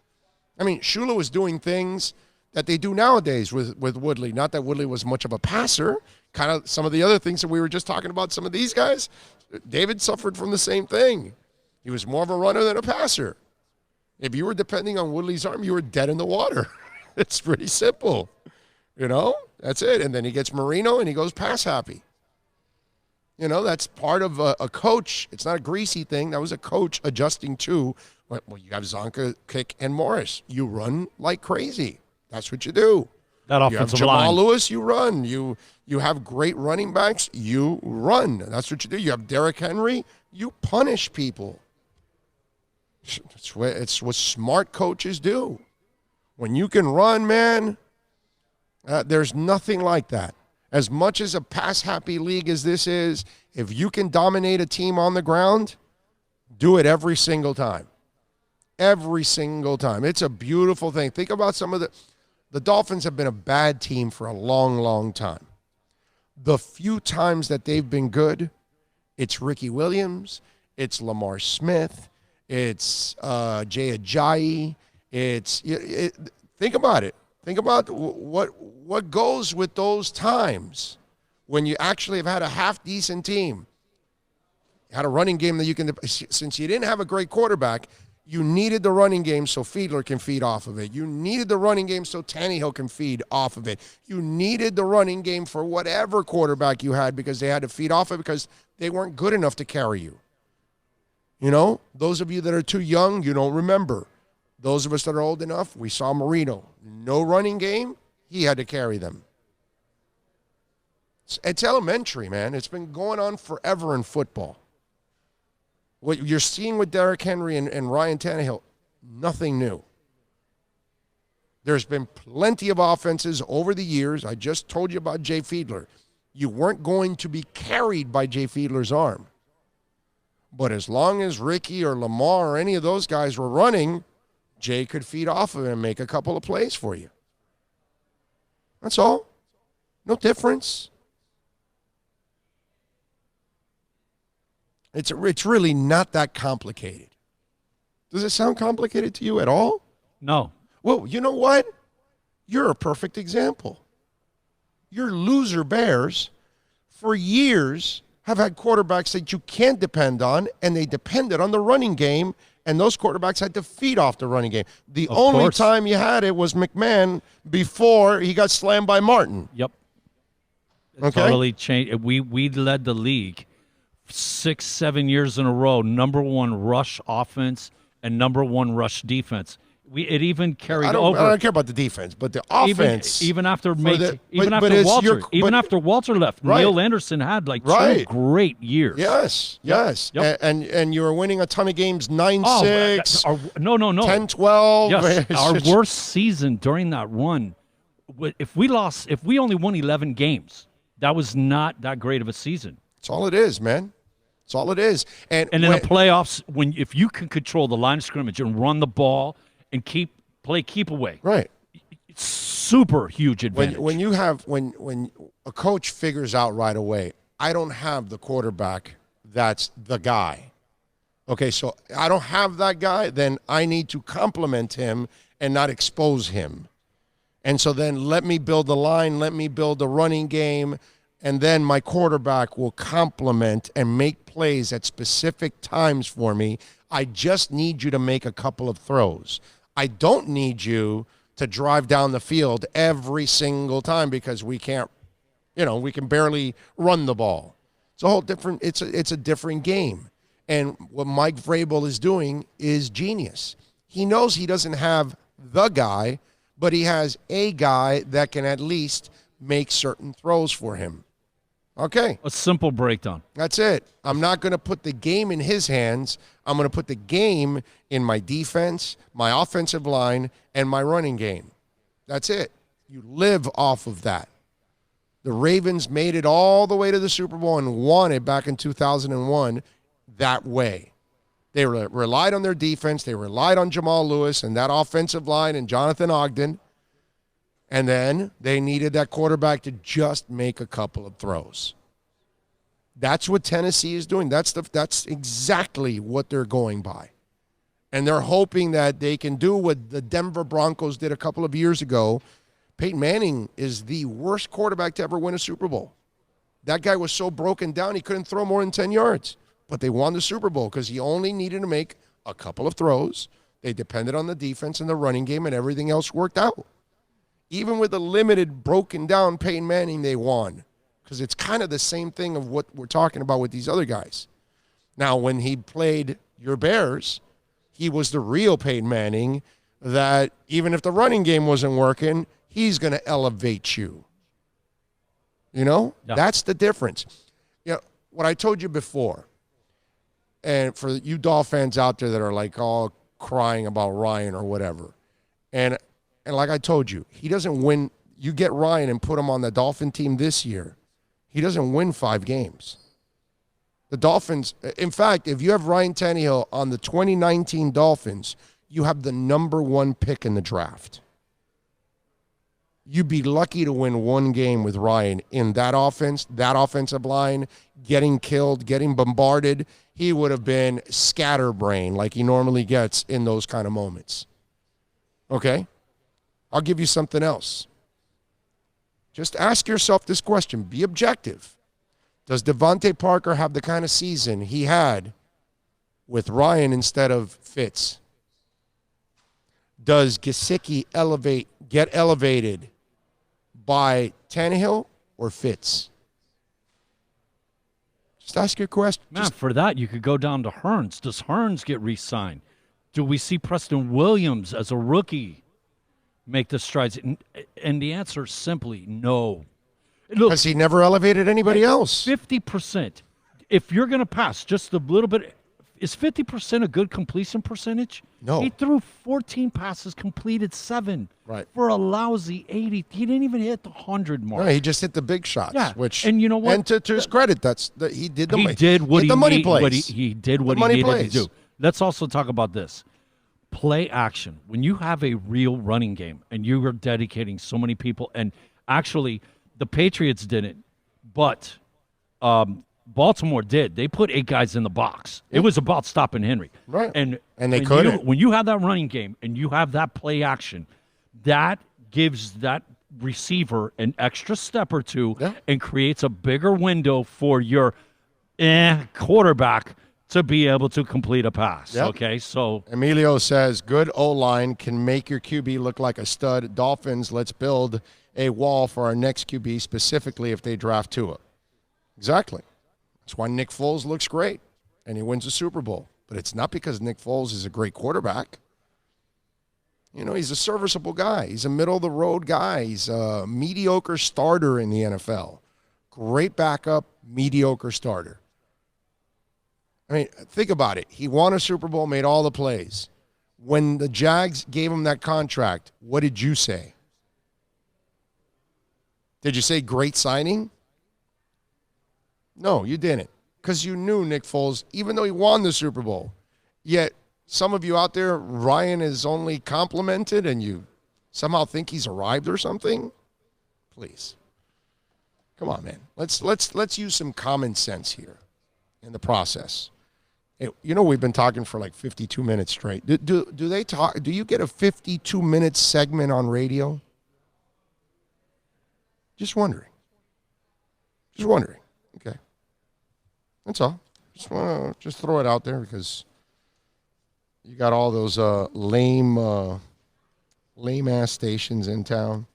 I mean, Shula was doing things that they do nowadays with Woodley. Not that Woodley was much of a passer. Kind of some of the other things that we were just talking about, some of these guys, David suffered from the same thing. He was more of a runner than a passer. If you were depending on Woodley's arm, you were dead in the water. It's pretty simple. That's it. And then he gets Marino and he goes pass happy. That's part of a coach. It's not a greasy thing. That was a coach adjusting to, well, you have Zonka, Kick, and Morris. You run like crazy. That's what you do. That offensive you have line. Jamal Lewis, you run. You have great running backs, you run. That's what you do. You have Derrick Henry, you punish people. It's what smart coaches do. When you can run, man, there's nothing like that. As much as a pass-happy league as this is, if you can dominate a team on the ground, do it every single time. Every single time. It's a beautiful thing. Think about some of the Dolphins have been a bad team for a long, long time. The few times that they've been good, it's Ricky Williams, it's Lamar Smith, it's Jay Ajayi. Think about it. Think about what goes with those times when you actually have had a half-decent team. You had a running game that you can, since you didn't have a great quarterback, you needed the running game so Fiedler can feed off of it. You needed the running game so Tannehill can feed off of it. You needed the running game for whatever quarterback you had because they had to feed off it because they weren't good enough to carry you. Those of you that are too young, you don't remember. Those of us that are old enough, we saw Marino. No running game, he had to carry them. It's elementary, man. It's been going on forever in football. What you're seeing with Derrick Henry and Ryan Tannehill, nothing new. There's been plenty of offenses over the years. I just told you about Jay Fiedler. You weren't going to be carried by Jay Fiedler's arm. But as long as Ricky or Lamar or any of those guys were running, Jay could feed off of it and make a couple of plays for you. That's all. No difference. It's really not that complicated. Does it sound complicated to you at all? No. Well, you know what? You're a perfect example. Your loser Bears, for years, have had quarterbacks that you can't depend on, and they depended on the running game, and those quarterbacks had to feed off the running game. The only time you had it was McMahon before he got slammed by Martin. Yep. Okay. Totally changed. We led the league 6-7 years in a row, number one rush offense and number one rush defense. It even carried over. I don't care about the defense, but the offense. Even after Walter left, right. Neil Anderson had like 2 great years. Yes. Yep. And you were winning a ton of games, 9-6. No. 10-12. Yes, our worst season during that run. If we only won 11 games, that was not that great of a season. That's all it is, man. That's all it is. And in the playoffs, if you can control the line of scrimmage and run the ball and keep away, right? It's super huge advantage. When a coach figures out right away, I don't have the quarterback that's the guy. Okay, so I don't have that guy, then I need to complement him and not expose him. And so then let me build the line, let me build the running game, and then my quarterback will complement and make plays at specific times for me. I just need you to make a couple of throws. I don't need you to drive down the field every single time because we can't, we can barely run the ball. It's a whole different, it's a different game. And what Mike Vrabel is doing is genius. He knows he doesn't have the guy, but he has a guy that can at least make certain throws for him. Okay. A simple breakdown. That's it. I'm not going to put the game in his hands. I'm going to put the game in my defense, my offensive line, and my running game. That's it. You live off of that. The Ravens made it all the way to the Super Bowl and won it back in 2001 that way. They relied on their defense. They relied on Jamal Lewis and that offensive line and Jonathan Ogden. And then they needed that quarterback to just make a couple of throws. That's what Tennessee is doing. That's exactly what they're going by. And they're hoping that they can do what the Denver Broncos did a couple of years ago. Peyton Manning is the worst quarterback to ever win a Super Bowl. That guy was so broken down he couldn't throw more than 10 yards. But they won the Super Bowl because he only needed to make a couple of throws. They depended on the defense and the running game, and everything else worked out. Even with a limited, broken down Peyton Manning, they won. Because it's kind of the same thing of what we're talking about with these other guys. Now, when he played your Bears, he was the real Peyton Manning that even if the running game wasn't working, he's going to elevate you. You know? Yeah. That's the difference. You know, what I told you before, and for you Dolph fans out there that are like all crying about Ryan or whatever, and like I told you, he doesn't win. You get Ryan and put him on the Dolphin team this year, he doesn't win 5 games. The Dolphins, in fact, if you have Ryan Tannehill on the 2019 Dolphins, you have the number 1 pick in the draft. You'd be lucky to win 1 game with Ryan in that offense, that offensive line, getting killed, getting bombarded. He would have been scatterbrained like he normally gets in those kind of moments. Okay? I'll give you something else. Just ask yourself this question. Be objective. Does Devontae Parker have the kind of season he had with Ryan instead of Fitz? Does Gesicki get elevated by Tannehill or Fitz? Just ask your question. Man, for that, you could go down to Hearns. Does Hearns get re-signed? Do we see Preston Williams as a rookie make the strides? And the answer is simply no. Look, has he never elevated anybody else? 50%. If you're going to pass just a little bit, is 50% a good completion percentage? No. He threw 14 passes, completed 7. Right. For a lousy 80. He didn't even hit the 100 mark. No, he just hit the big shots. Yeah. Which, and you know what? And to his credit, he did the money. He did what he money needed. He did what he needed to do. Let's also talk about this. Play action. When you have a real running game and you are dedicating so many people, and actually the Patriots didn't, but Baltimore did. They put 8 guys in the box. It was about stopping Henry. Right. And they couldn't. When you have that running game and you have that play action, that gives that receiver an extra step or two and creates a bigger window for your quarterback to be able to complete a pass. Yep. Okay, so Emilio says, good O-line can make your QB look like a stud. Dolphins, let's build a wall for our next QB, specifically if they draft Tua. Exactly. That's why Nick Foles looks great, and he wins a Super Bowl. But it's not because Nick Foles is a great quarterback. You know, he's a serviceable guy. He's a middle-of-the-road guy. He's a mediocre starter in the NFL. Great backup, mediocre starter. I mean, think about it. He won a Super Bowl, made all the plays. When the Jags gave him that contract, what did you say? Did you say great signing? No, you didn't. Because you knew Nick Foles, even though he won the Super Bowl. Yet, some of you out there, Ryan is only complimented and you somehow think he's arrived or something? Please. Come on, man. Let's use some common sense here in the process. You know, we've been talking for like 52 minutes straight. Do they talk? Do you get a 52-minute segment on radio? Just wondering. Okay. That's all. Just want to throw it out there because you got all those lame-ass stations in town.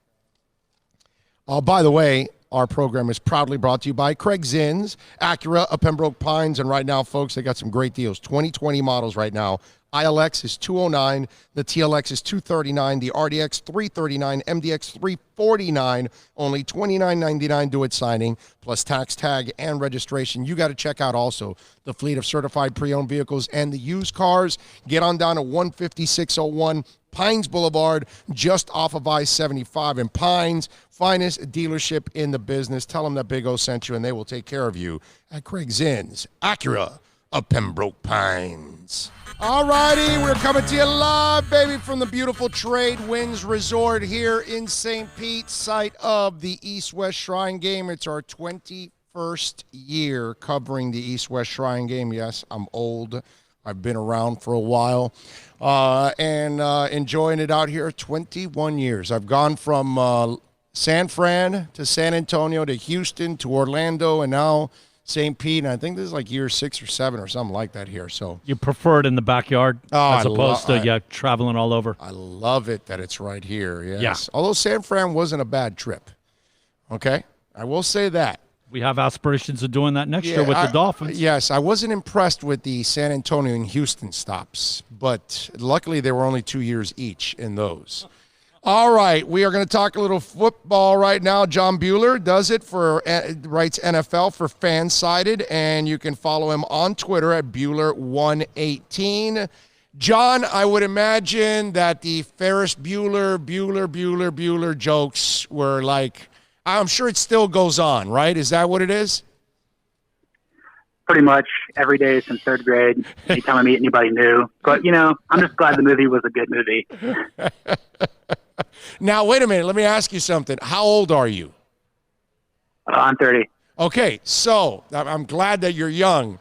By the way, our program is proudly brought to you by Craig Zinn's, Acura of Pembroke Pines. And right now, folks, they got some great deals. 2020 models right now. ILX is $209. The TLX is $239. The RDX $339. MDX $349. Only $29.99 do it signing, plus tax, tag, and registration. You got to check out also the fleet of certified pre-owned vehicles and the used cars. Get on down to 15601 Pines Boulevard, just off of I-75 in Pines. Finest dealership in the business. Tell them that Big O sent you, and they will take care of you at Craig Zinn's, Acura of Pembroke Pines. All righty, we're coming to you live, baby, from the beautiful Trade Winds Resort here in St. Pete, site of the East-West Shrine Game. It's our 21st year covering the East-West Shrine Game. Yes, I'm old. I've been around for a while and enjoying it out here. 21 years. I've gone from San Fran to San Antonio to Houston to Orlando and now St. Pete, and I think this is like year 6 or 7 or something like that here. So You prefer it in the backyard Oh, as opposed to traveling all over? I love it that it's right here. Yes. Yeah. Although San Fran wasn't a bad trip. Okay, I will say that. We have aspirations of doing that next year with the Dolphins. Yes, I wasn't impressed with the San Antonio and Houston stops, but luckily they were only 2 years each in those. All right, we are going to talk a little football right now. John Bueller does it writes NFL for Fansided, and you can follow him on Twitter at Bueller118. John, I would imagine that the Ferris Bueller jokes were like, I'm sure it still goes on, right? Is that what it is? Pretty much every day since third grade, anytime I meet anybody new. But, I'm just glad the movie was a good movie. Now, wait a minute. Let me ask you something. How old are you? I'm 30. Okay, so I'm glad that you're young.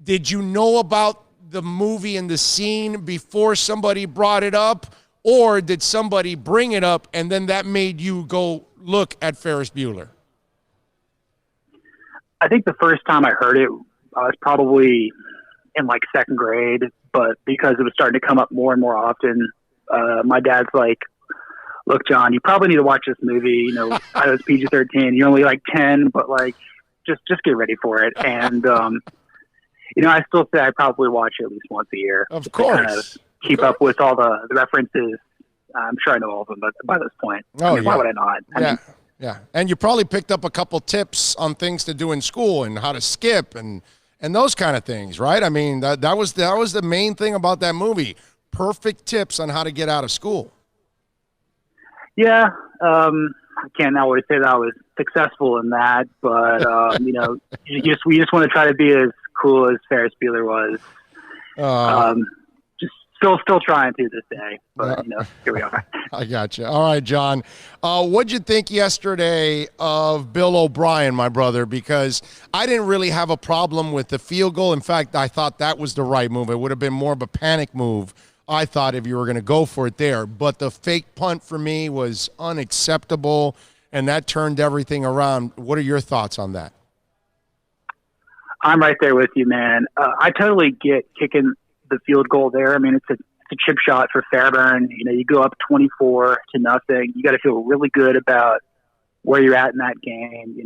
Did you know about the movie and the scene before somebody brought it up? Or did somebody bring it up and then that made you go look at Ferris Bueller? I think the first time I heard it, I was probably in like second grade, but because it was starting to come up more and more often, my dad's like, look, John, you probably need to watch this movie. I know it's PG-13. You're only like 10, but like, just get ready for it. And, I still say I probably watch it at least once a year. Of course. Kind of keep up with all the references. I'm sure I know all of them, but by this point, why would I not? I mean, yeah. And you probably picked up a couple tips on things to do in school and how to skip and those kind of things, right? I mean, that was the main thing about that movie. Perfect tips on how to get out of school. Yeah. I can't always say that I was successful in that, but, we just want to try to be as cool as Ferris Bueller was. Still trying to this day, but here we are. I got you. All right, John. What'd you think yesterday of Bill O'Brien, my brother? Because I didn't really have a problem with the field goal. In fact, I thought that was the right move. It would have been more of a panic move, I thought, if you were going to go for it there. But the fake punt for me was unacceptable, and that turned everything around. What are your thoughts on that? I'm right there with you, man. I totally get kicking the field goal there. I mean, it's a chip shot for Fairburn. You go up 24-0. You got to feel really good about where you're at in that game.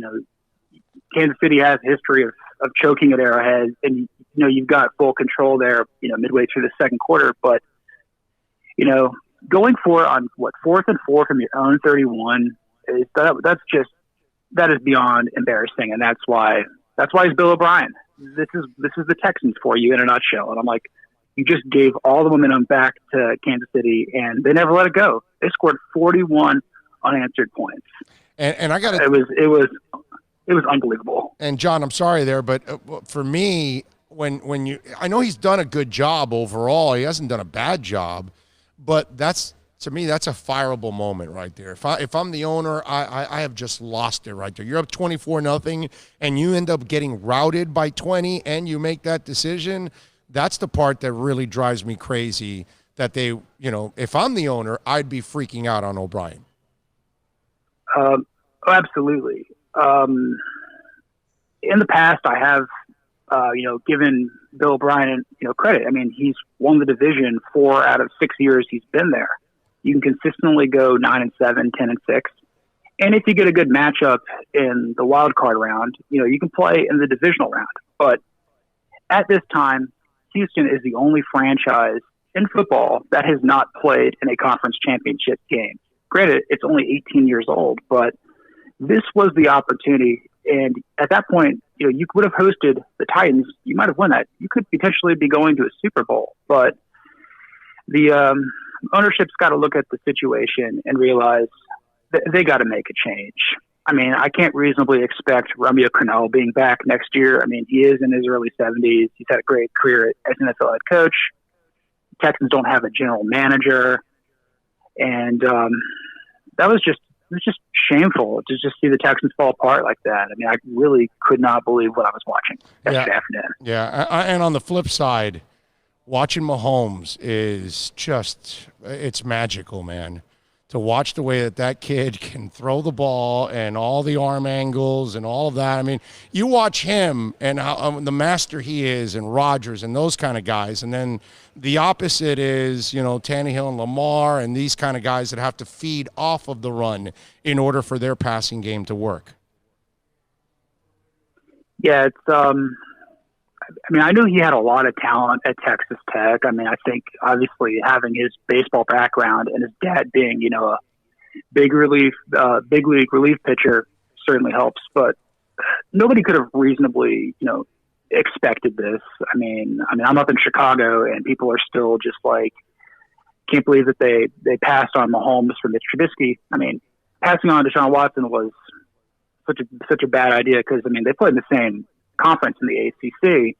Kansas City has a history of choking at Arrowhead, and you've got full control there. Midway through the second quarter, but going for it on 4th and 4 from your own 31 that is beyond embarrassing, and that's why he's Bill O'Brien. This is the Texans for you in a nutshell. And I'm like, you just gave all the momentum back to Kansas City, and they never let it go. They scored 41 unanswered points, and I got it was unbelievable. And John, I'm sorry there, but for me, when I know he's done a good job overall. He hasn't done a bad job, but to me, that's a fireable moment right there. If I'm the owner, I have just lost it right there. You're up 24-0, and you end up getting routed by 20, and you make that decision. That's the part that really drives me crazy. That they, if I'm the owner, I'd be freaking out on O'Brien. Absolutely. In the past, I have, given Bill O'Brien, credit. I mean, he's won the division 4 out of 6 years he's been there. You can consistently go 9-7, 10-6. And if you get a good matchup in the wild card round, you can play in the divisional round. But at this time, Houston is the only franchise in football that has not played in a conference championship game. Granted, it's only 18 years old, but this was the opportunity. And at that point, you would have hosted the Titans. You might have won that. You could potentially be going to a Super Bowl. But the ownership's got to look at the situation and realize that they got to make a change. I mean, I can't reasonably expect Romeo Crennel being back next year. I mean, he is in his early 70s. He's had a great career as an NFL head coach. Texans don't have a general manager. And that was just shameful to just see the Texans fall apart like that. I mean, I really could not believe what I was watching yesterday afternoon. Yeah, and on the flip side, watching Mahomes is just, it's magical, man. to watch the way that kid can throw the ball and all the arm angles and all of that. I mean, you watch him and how the master he is, and Rodgers and those kind of guys, and then the opposite is, Tannehill and Lamar and these kind of guys that have to feed off of the run in order for their passing game to work. Yeah, I knew he had a lot of talent at Texas Tech. I mean, I think obviously having his baseball background and his dad being, a big league relief pitcher certainly helps. But nobody could have reasonably, expected this. I mean, I'm up in Chicago, and people are still just like, can't believe that they passed on Mahomes for Mitch Trubisky. I mean, passing on Deshaun Watson was such a bad idea because they played in the same conference in the ACC.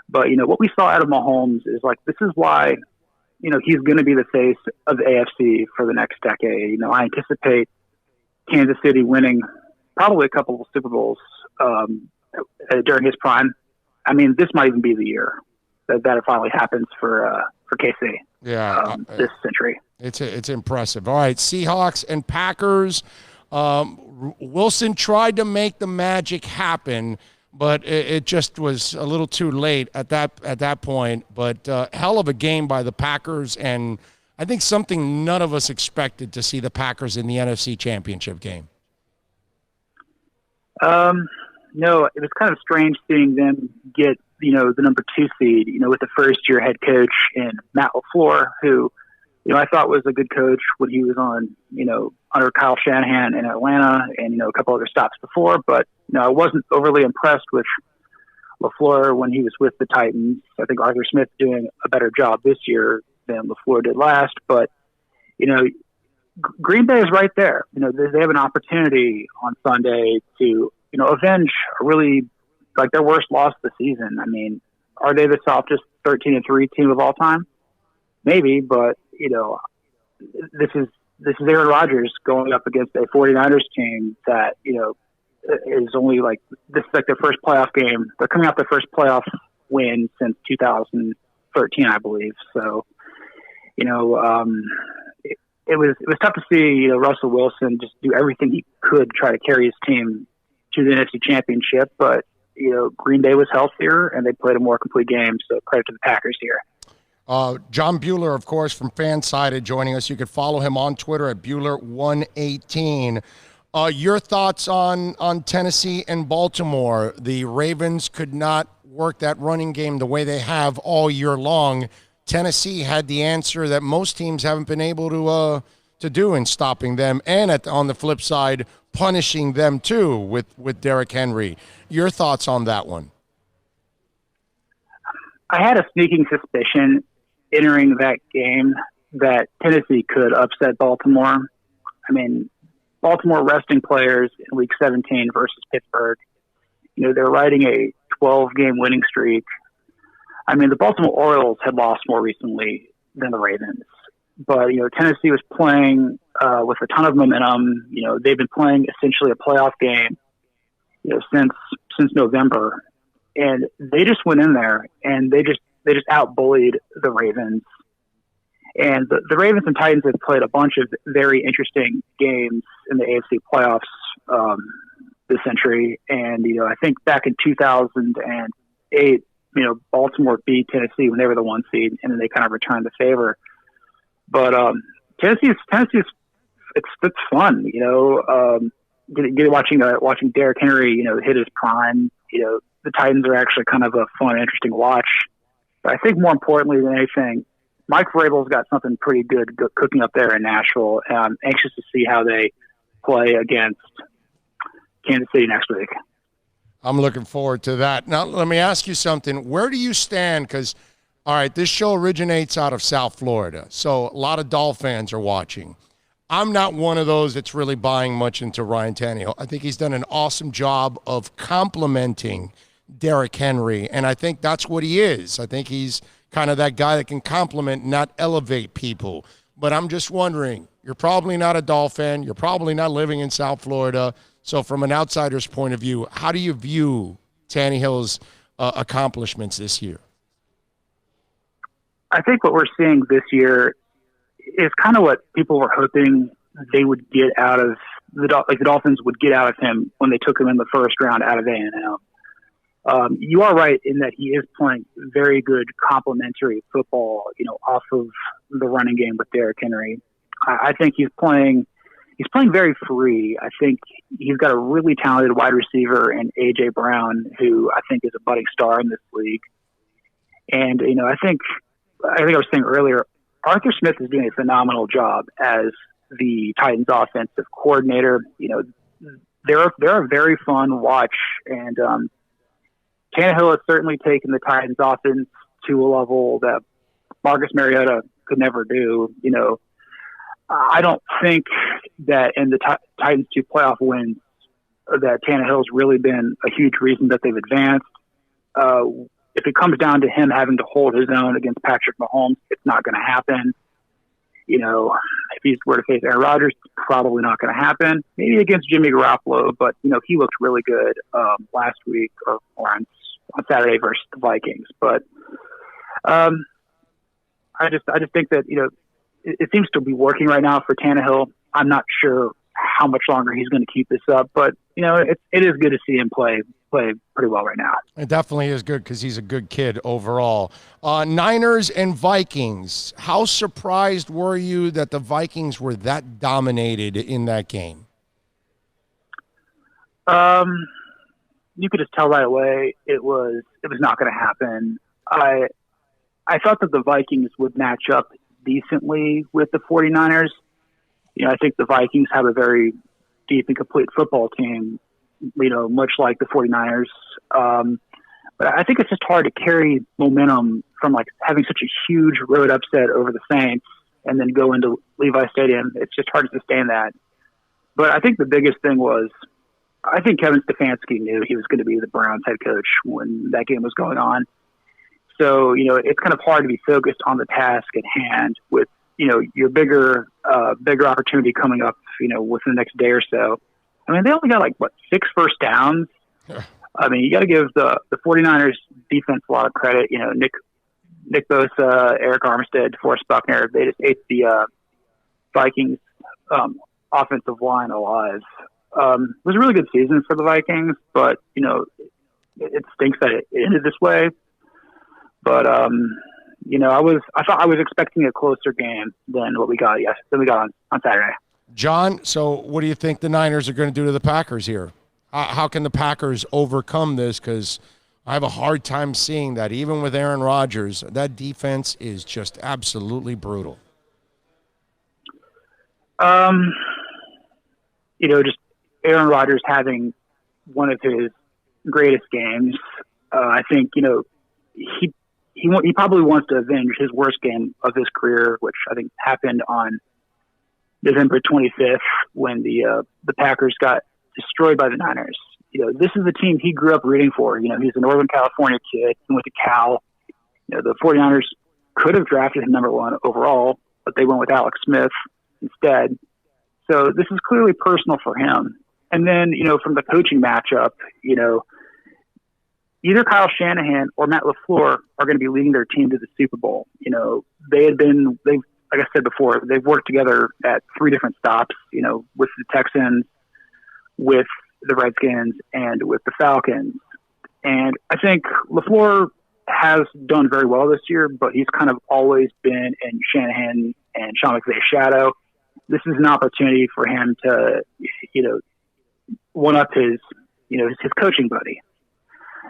But what we saw out of Mahomes is like, this is why he's going to be the face of the AFC for the next decade. I anticipate Kansas City winning probably a couple of Super Bowls during his prime. This might even be the year that it finally happens for KC. Yeah, this century. It's impressive. All right, Seahawks and Packers. Wilson tried to make the magic happen, but it just was a little too late at that point. But hell of a game by the Packers, and I think something none of us expected to see the Packers in the NFC Championship game. No, it was kind of strange seeing them get, the number 2 seed, with the first-year head coach in Matt LaFleur, who, I thought was a good coach when he was on, under Kyle Shanahan in Atlanta and, a couple other stops before. But, I wasn't overly impressed with LaFleur when he was with the Titans. I think Arthur Smith doing a better job this year than LaFleur did last. But, Green Bay is right there. They have an opportunity on Sunday to, avenge a really, like, their worst loss of the season. Are they the softest 13-3 team of all time? Maybe, but, this is Aaron Rodgers going up against a 49ers team that, is only like, this is like their first playoff game. They're coming off their first playoff win since 2013, I believe. So, it was tough to see, Russell Wilson just do everything he could to try to carry his team to the NFC Championship, but Green Bay was healthier and they played a more complete game. So credit to the Packers here. John Bueller, of course, from Fansided joining us. You could follow him on Twitter at Bueller118. Your thoughts on Tennessee and Baltimore? The Ravens could not work that running game the way they have all year long. Tennessee had the answer that most teams haven't been able to do in stopping them, and on the flip side, punishing them too with Derrick Henry. Your thoughts on that one? I had a sneaking suspicion entering that game that Tennessee could upset Baltimore. Baltimore resting players in Week 17 versus Pittsburgh. They're riding a 12-game winning streak. The Baltimore Orioles had lost more recently than the Ravens. But, Tennessee was playing with a ton of momentum. They've been playing essentially a playoff game, since November. And they just went in there and they just outbullied the Ravens. And the Ravens and Titans have played a bunch of very interesting games in the AFC playoffs this century. And, I think back in 2008, Baltimore beat Tennessee when they were the 1 seed, and then they kind of returned the favor. But Tennessee's it's fun, watching Derrick Henry, hit his prime. The Titans are actually kind of a fun, interesting watch. But I think more importantly than anything, Mike Vrabel's got something pretty good cooking up there in Nashville, and I'm anxious to see how they play against Kansas City next week. I'm looking forward to that. Now, let me ask you something. Where do you stand? Because, all right, this show originates out of South Florida, so a lot of Dolphin fans are watching. I'm not one of those that's really buying much into Ryan Tannehill. I think he's done an awesome job of complimenting Derrick Henry, and I think that's what he is. I think he's kind of that guy that can compliment, not elevate people. But I'm just wondering, you're probably not a Dolphin fan. You're probably not living in South Florida. So from an outsider's point of view, how do you view Tannehill's accomplishments this year? I think what we're seeing this year is kind of what people were hoping they would get out of the Dolphins would get out of him when they took him in the first round out of A&M. You are right in that he is playing very good complementary football, off of the running game with Derrick Henry. I think he's playing very free. I think he's got a really talented wide receiver in A.J. Brown, who I think is a budding star in this league. And, I think I was saying earlier, Arthur Smith is doing a phenomenal job as the Titans offensive coordinator. They're a very fun watch, and Tannehill has certainly taken the Titans offense to a level that Marcus Mariota could never do. I don't think that in the Titans' 2 playoff wins that Tannehill's really been a huge reason that they've advanced. If it comes down to him having to hold his own against Patrick Mahomes, it's not going to happen. If he were to face Aaron Rodgers, it's probably not going to happen. Maybe against Jimmy Garoppolo, but he looked really good last week or on Saturday versus the Vikings. But I just think that it seems to be working right now for Tannehill. I'm not sure how much longer he's going to keep this up, but it is good to see him play pretty well right now. It definitely is good because he's a good kid overall. Niners and Vikings. How surprised were you that the Vikings were that dominated in that game? You could just tell right away it was not going to happen. I thought that the Vikings would match up decently with the 49ers. I think the Vikings have a very deep and complete football team, much like the 49ers. But I think it's just hard to carry momentum from having such a huge road upset over the Saints and then go into Levi Stadium. It's just hard to sustain that. But I think the biggest thing was, I think Kevin Stefanski knew he was going to be the Browns head coach when that game was going on. So, it's kind of hard to be focused on the task at hand with, your bigger opportunity coming up, within the next day or so. I mean, they only got 6 first downs. I mean, you got to give the 49ers defense a lot of credit. Nick Bosa, Eric Armstead, DeForest Buckner, they just ate the Vikings offensive line alive. It was a really good season for the Vikings, but, it stinks that it ended this way. But, I thought I was expecting a closer game than what we got on Saturday. John, so what do you think the Niners are going to do to the Packers here? How can the Packers overcome this? Because I have a hard time seeing that. Even with Aaron Rodgers, that defense is just absolutely brutal. Just Aaron Rodgers having one of his greatest games. I think, he probably wants to avenge his worst game of his career, which I think happened on November 25th when the Packers got destroyed by the Niners. This is the team he grew up rooting for. He's a Northern California kid. He went to Cal. The 49ers could have drafted him number 1 overall, but they went with Alex Smith instead. So this is clearly personal for him. And then, from the coaching matchup, either Kyle Shanahan or Matt LaFleur are going to be leading their team to the Super Bowl. They've, like I said before, they've worked together at 3 different stops, with the Texans, with the Redskins, and with the Falcons. And I think LaFleur has done very well this year, but he's kind of always been in Shanahan and Sean McVay's shadow. This is an opportunity for him to, one up his coaching buddy.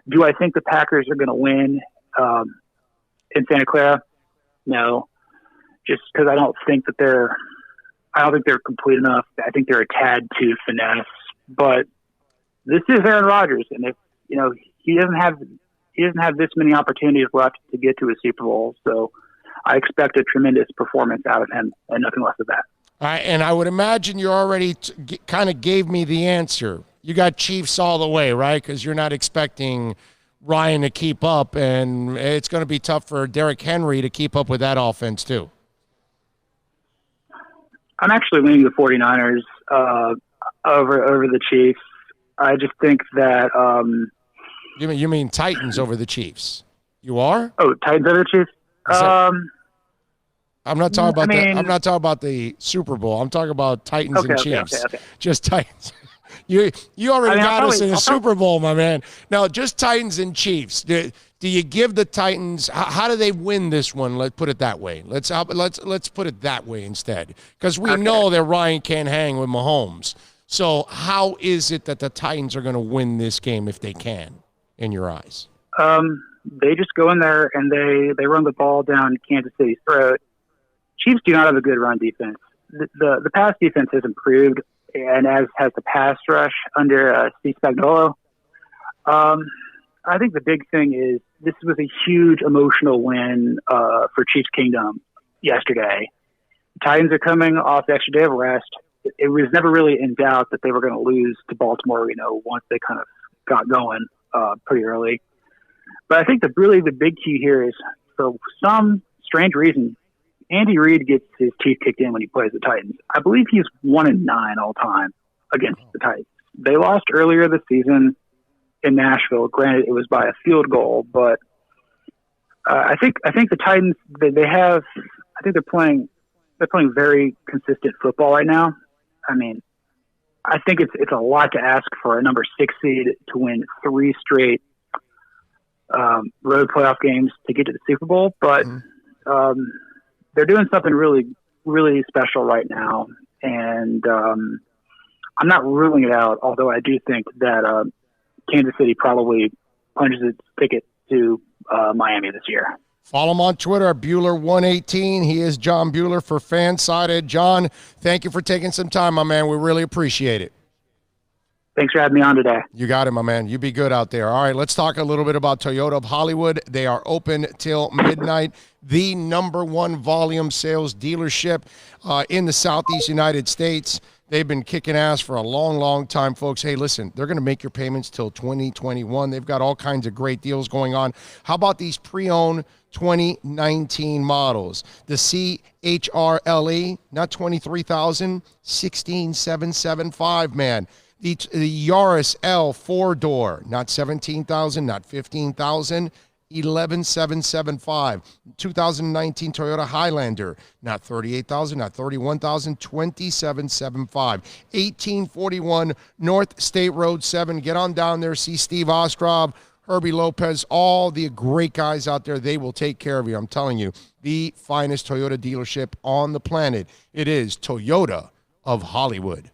Do I think the Packers are going to win in Santa Clara? No, just because I don't think they're complete enough. I think they're a tad too finesse. But this is Aaron Rodgers, and if he doesn't have this many opportunities left to get to a Super Bowl, so I expect a tremendous performance out of him, and nothing less of that. And I would imagine you already kind of gave me the answer. You got Chiefs all the way, right? Because you're not expecting Ryan to keep up, and it's going to be tough for Derrick Henry to keep up with that offense too. I'm actually leaning the 49ers over the Chiefs. I just think that you mean Titans over the Chiefs? You are? Oh, Titans over the Chiefs? I'm not talking about I I'm not talking about the Super Bowl. I'm talking about Titans and Chiefs. Okay. Just Titans. You already got us in the I'll Super Bowl, my man. Now, just Titans and Chiefs. Do you give the Titans? How do they win this one? Let's put it that way. Let's put it that way instead, because we know that Ryan can't hang with Mahomes. So how is it that the Titans are going to win this game if they can, in your eyes? They just go in there and they run the ball down Kansas City's throat. Chiefs do not have a good run defense. The pass defense has improved, and as has the pass rush under Steve Spagnuolo. I think the big thing is this was a huge emotional win for Chiefs Kingdom yesterday. The Titans are coming off the extra day of rest. It was never really in doubt that they were going to lose to Baltimore, once they kind of got going pretty early. But I think the big key here is, for some strange reason, Andy Reid gets his teeth kicked in when he plays the Titans. I believe he's 1-9 all time against the Titans. They lost earlier this season in Nashville. Granted, it was by a field goal, but I think the Titans they're playing very consistent football right now. I mean, I think it's a lot to ask for a number 6 seed to win 3 straight road playoff games to get to the Super Bowl, but they're doing something really, really special right now, and I'm not ruling it out, although I do think that Kansas City probably punches its ticket to Miami this year. Follow him on Twitter, Bueller118. He is John Bueller for Fansided. John, thank you for taking some time, my man. We really appreciate it. Thanks for having me on today. You got it, my man. You be good out there. All right, let's talk a little bit about Toyota of Hollywood. They are open till midnight. The #1 volume sales dealership in the Southeast United States. They've been kicking ass for a long, long time, folks. Hey, listen, they're going to make your payments till 2021. They've got all kinds of great deals going on. How about these pre-owned 2019 models? The CHRLE, not 23,000, 16,775, man. The Yaris L 4-door, not 17,000, not 15,000, 11,775. 2019 Toyota Highlander, not 38,000, not 31,000, 27,775. 1841 North State Road 7. Get on down there, see Steve Ostrov, Herbie Lopez, all the great guys out there. They will take care of you. I'm telling you, the finest Toyota dealership on the planet. It is Toyota of Hollywood.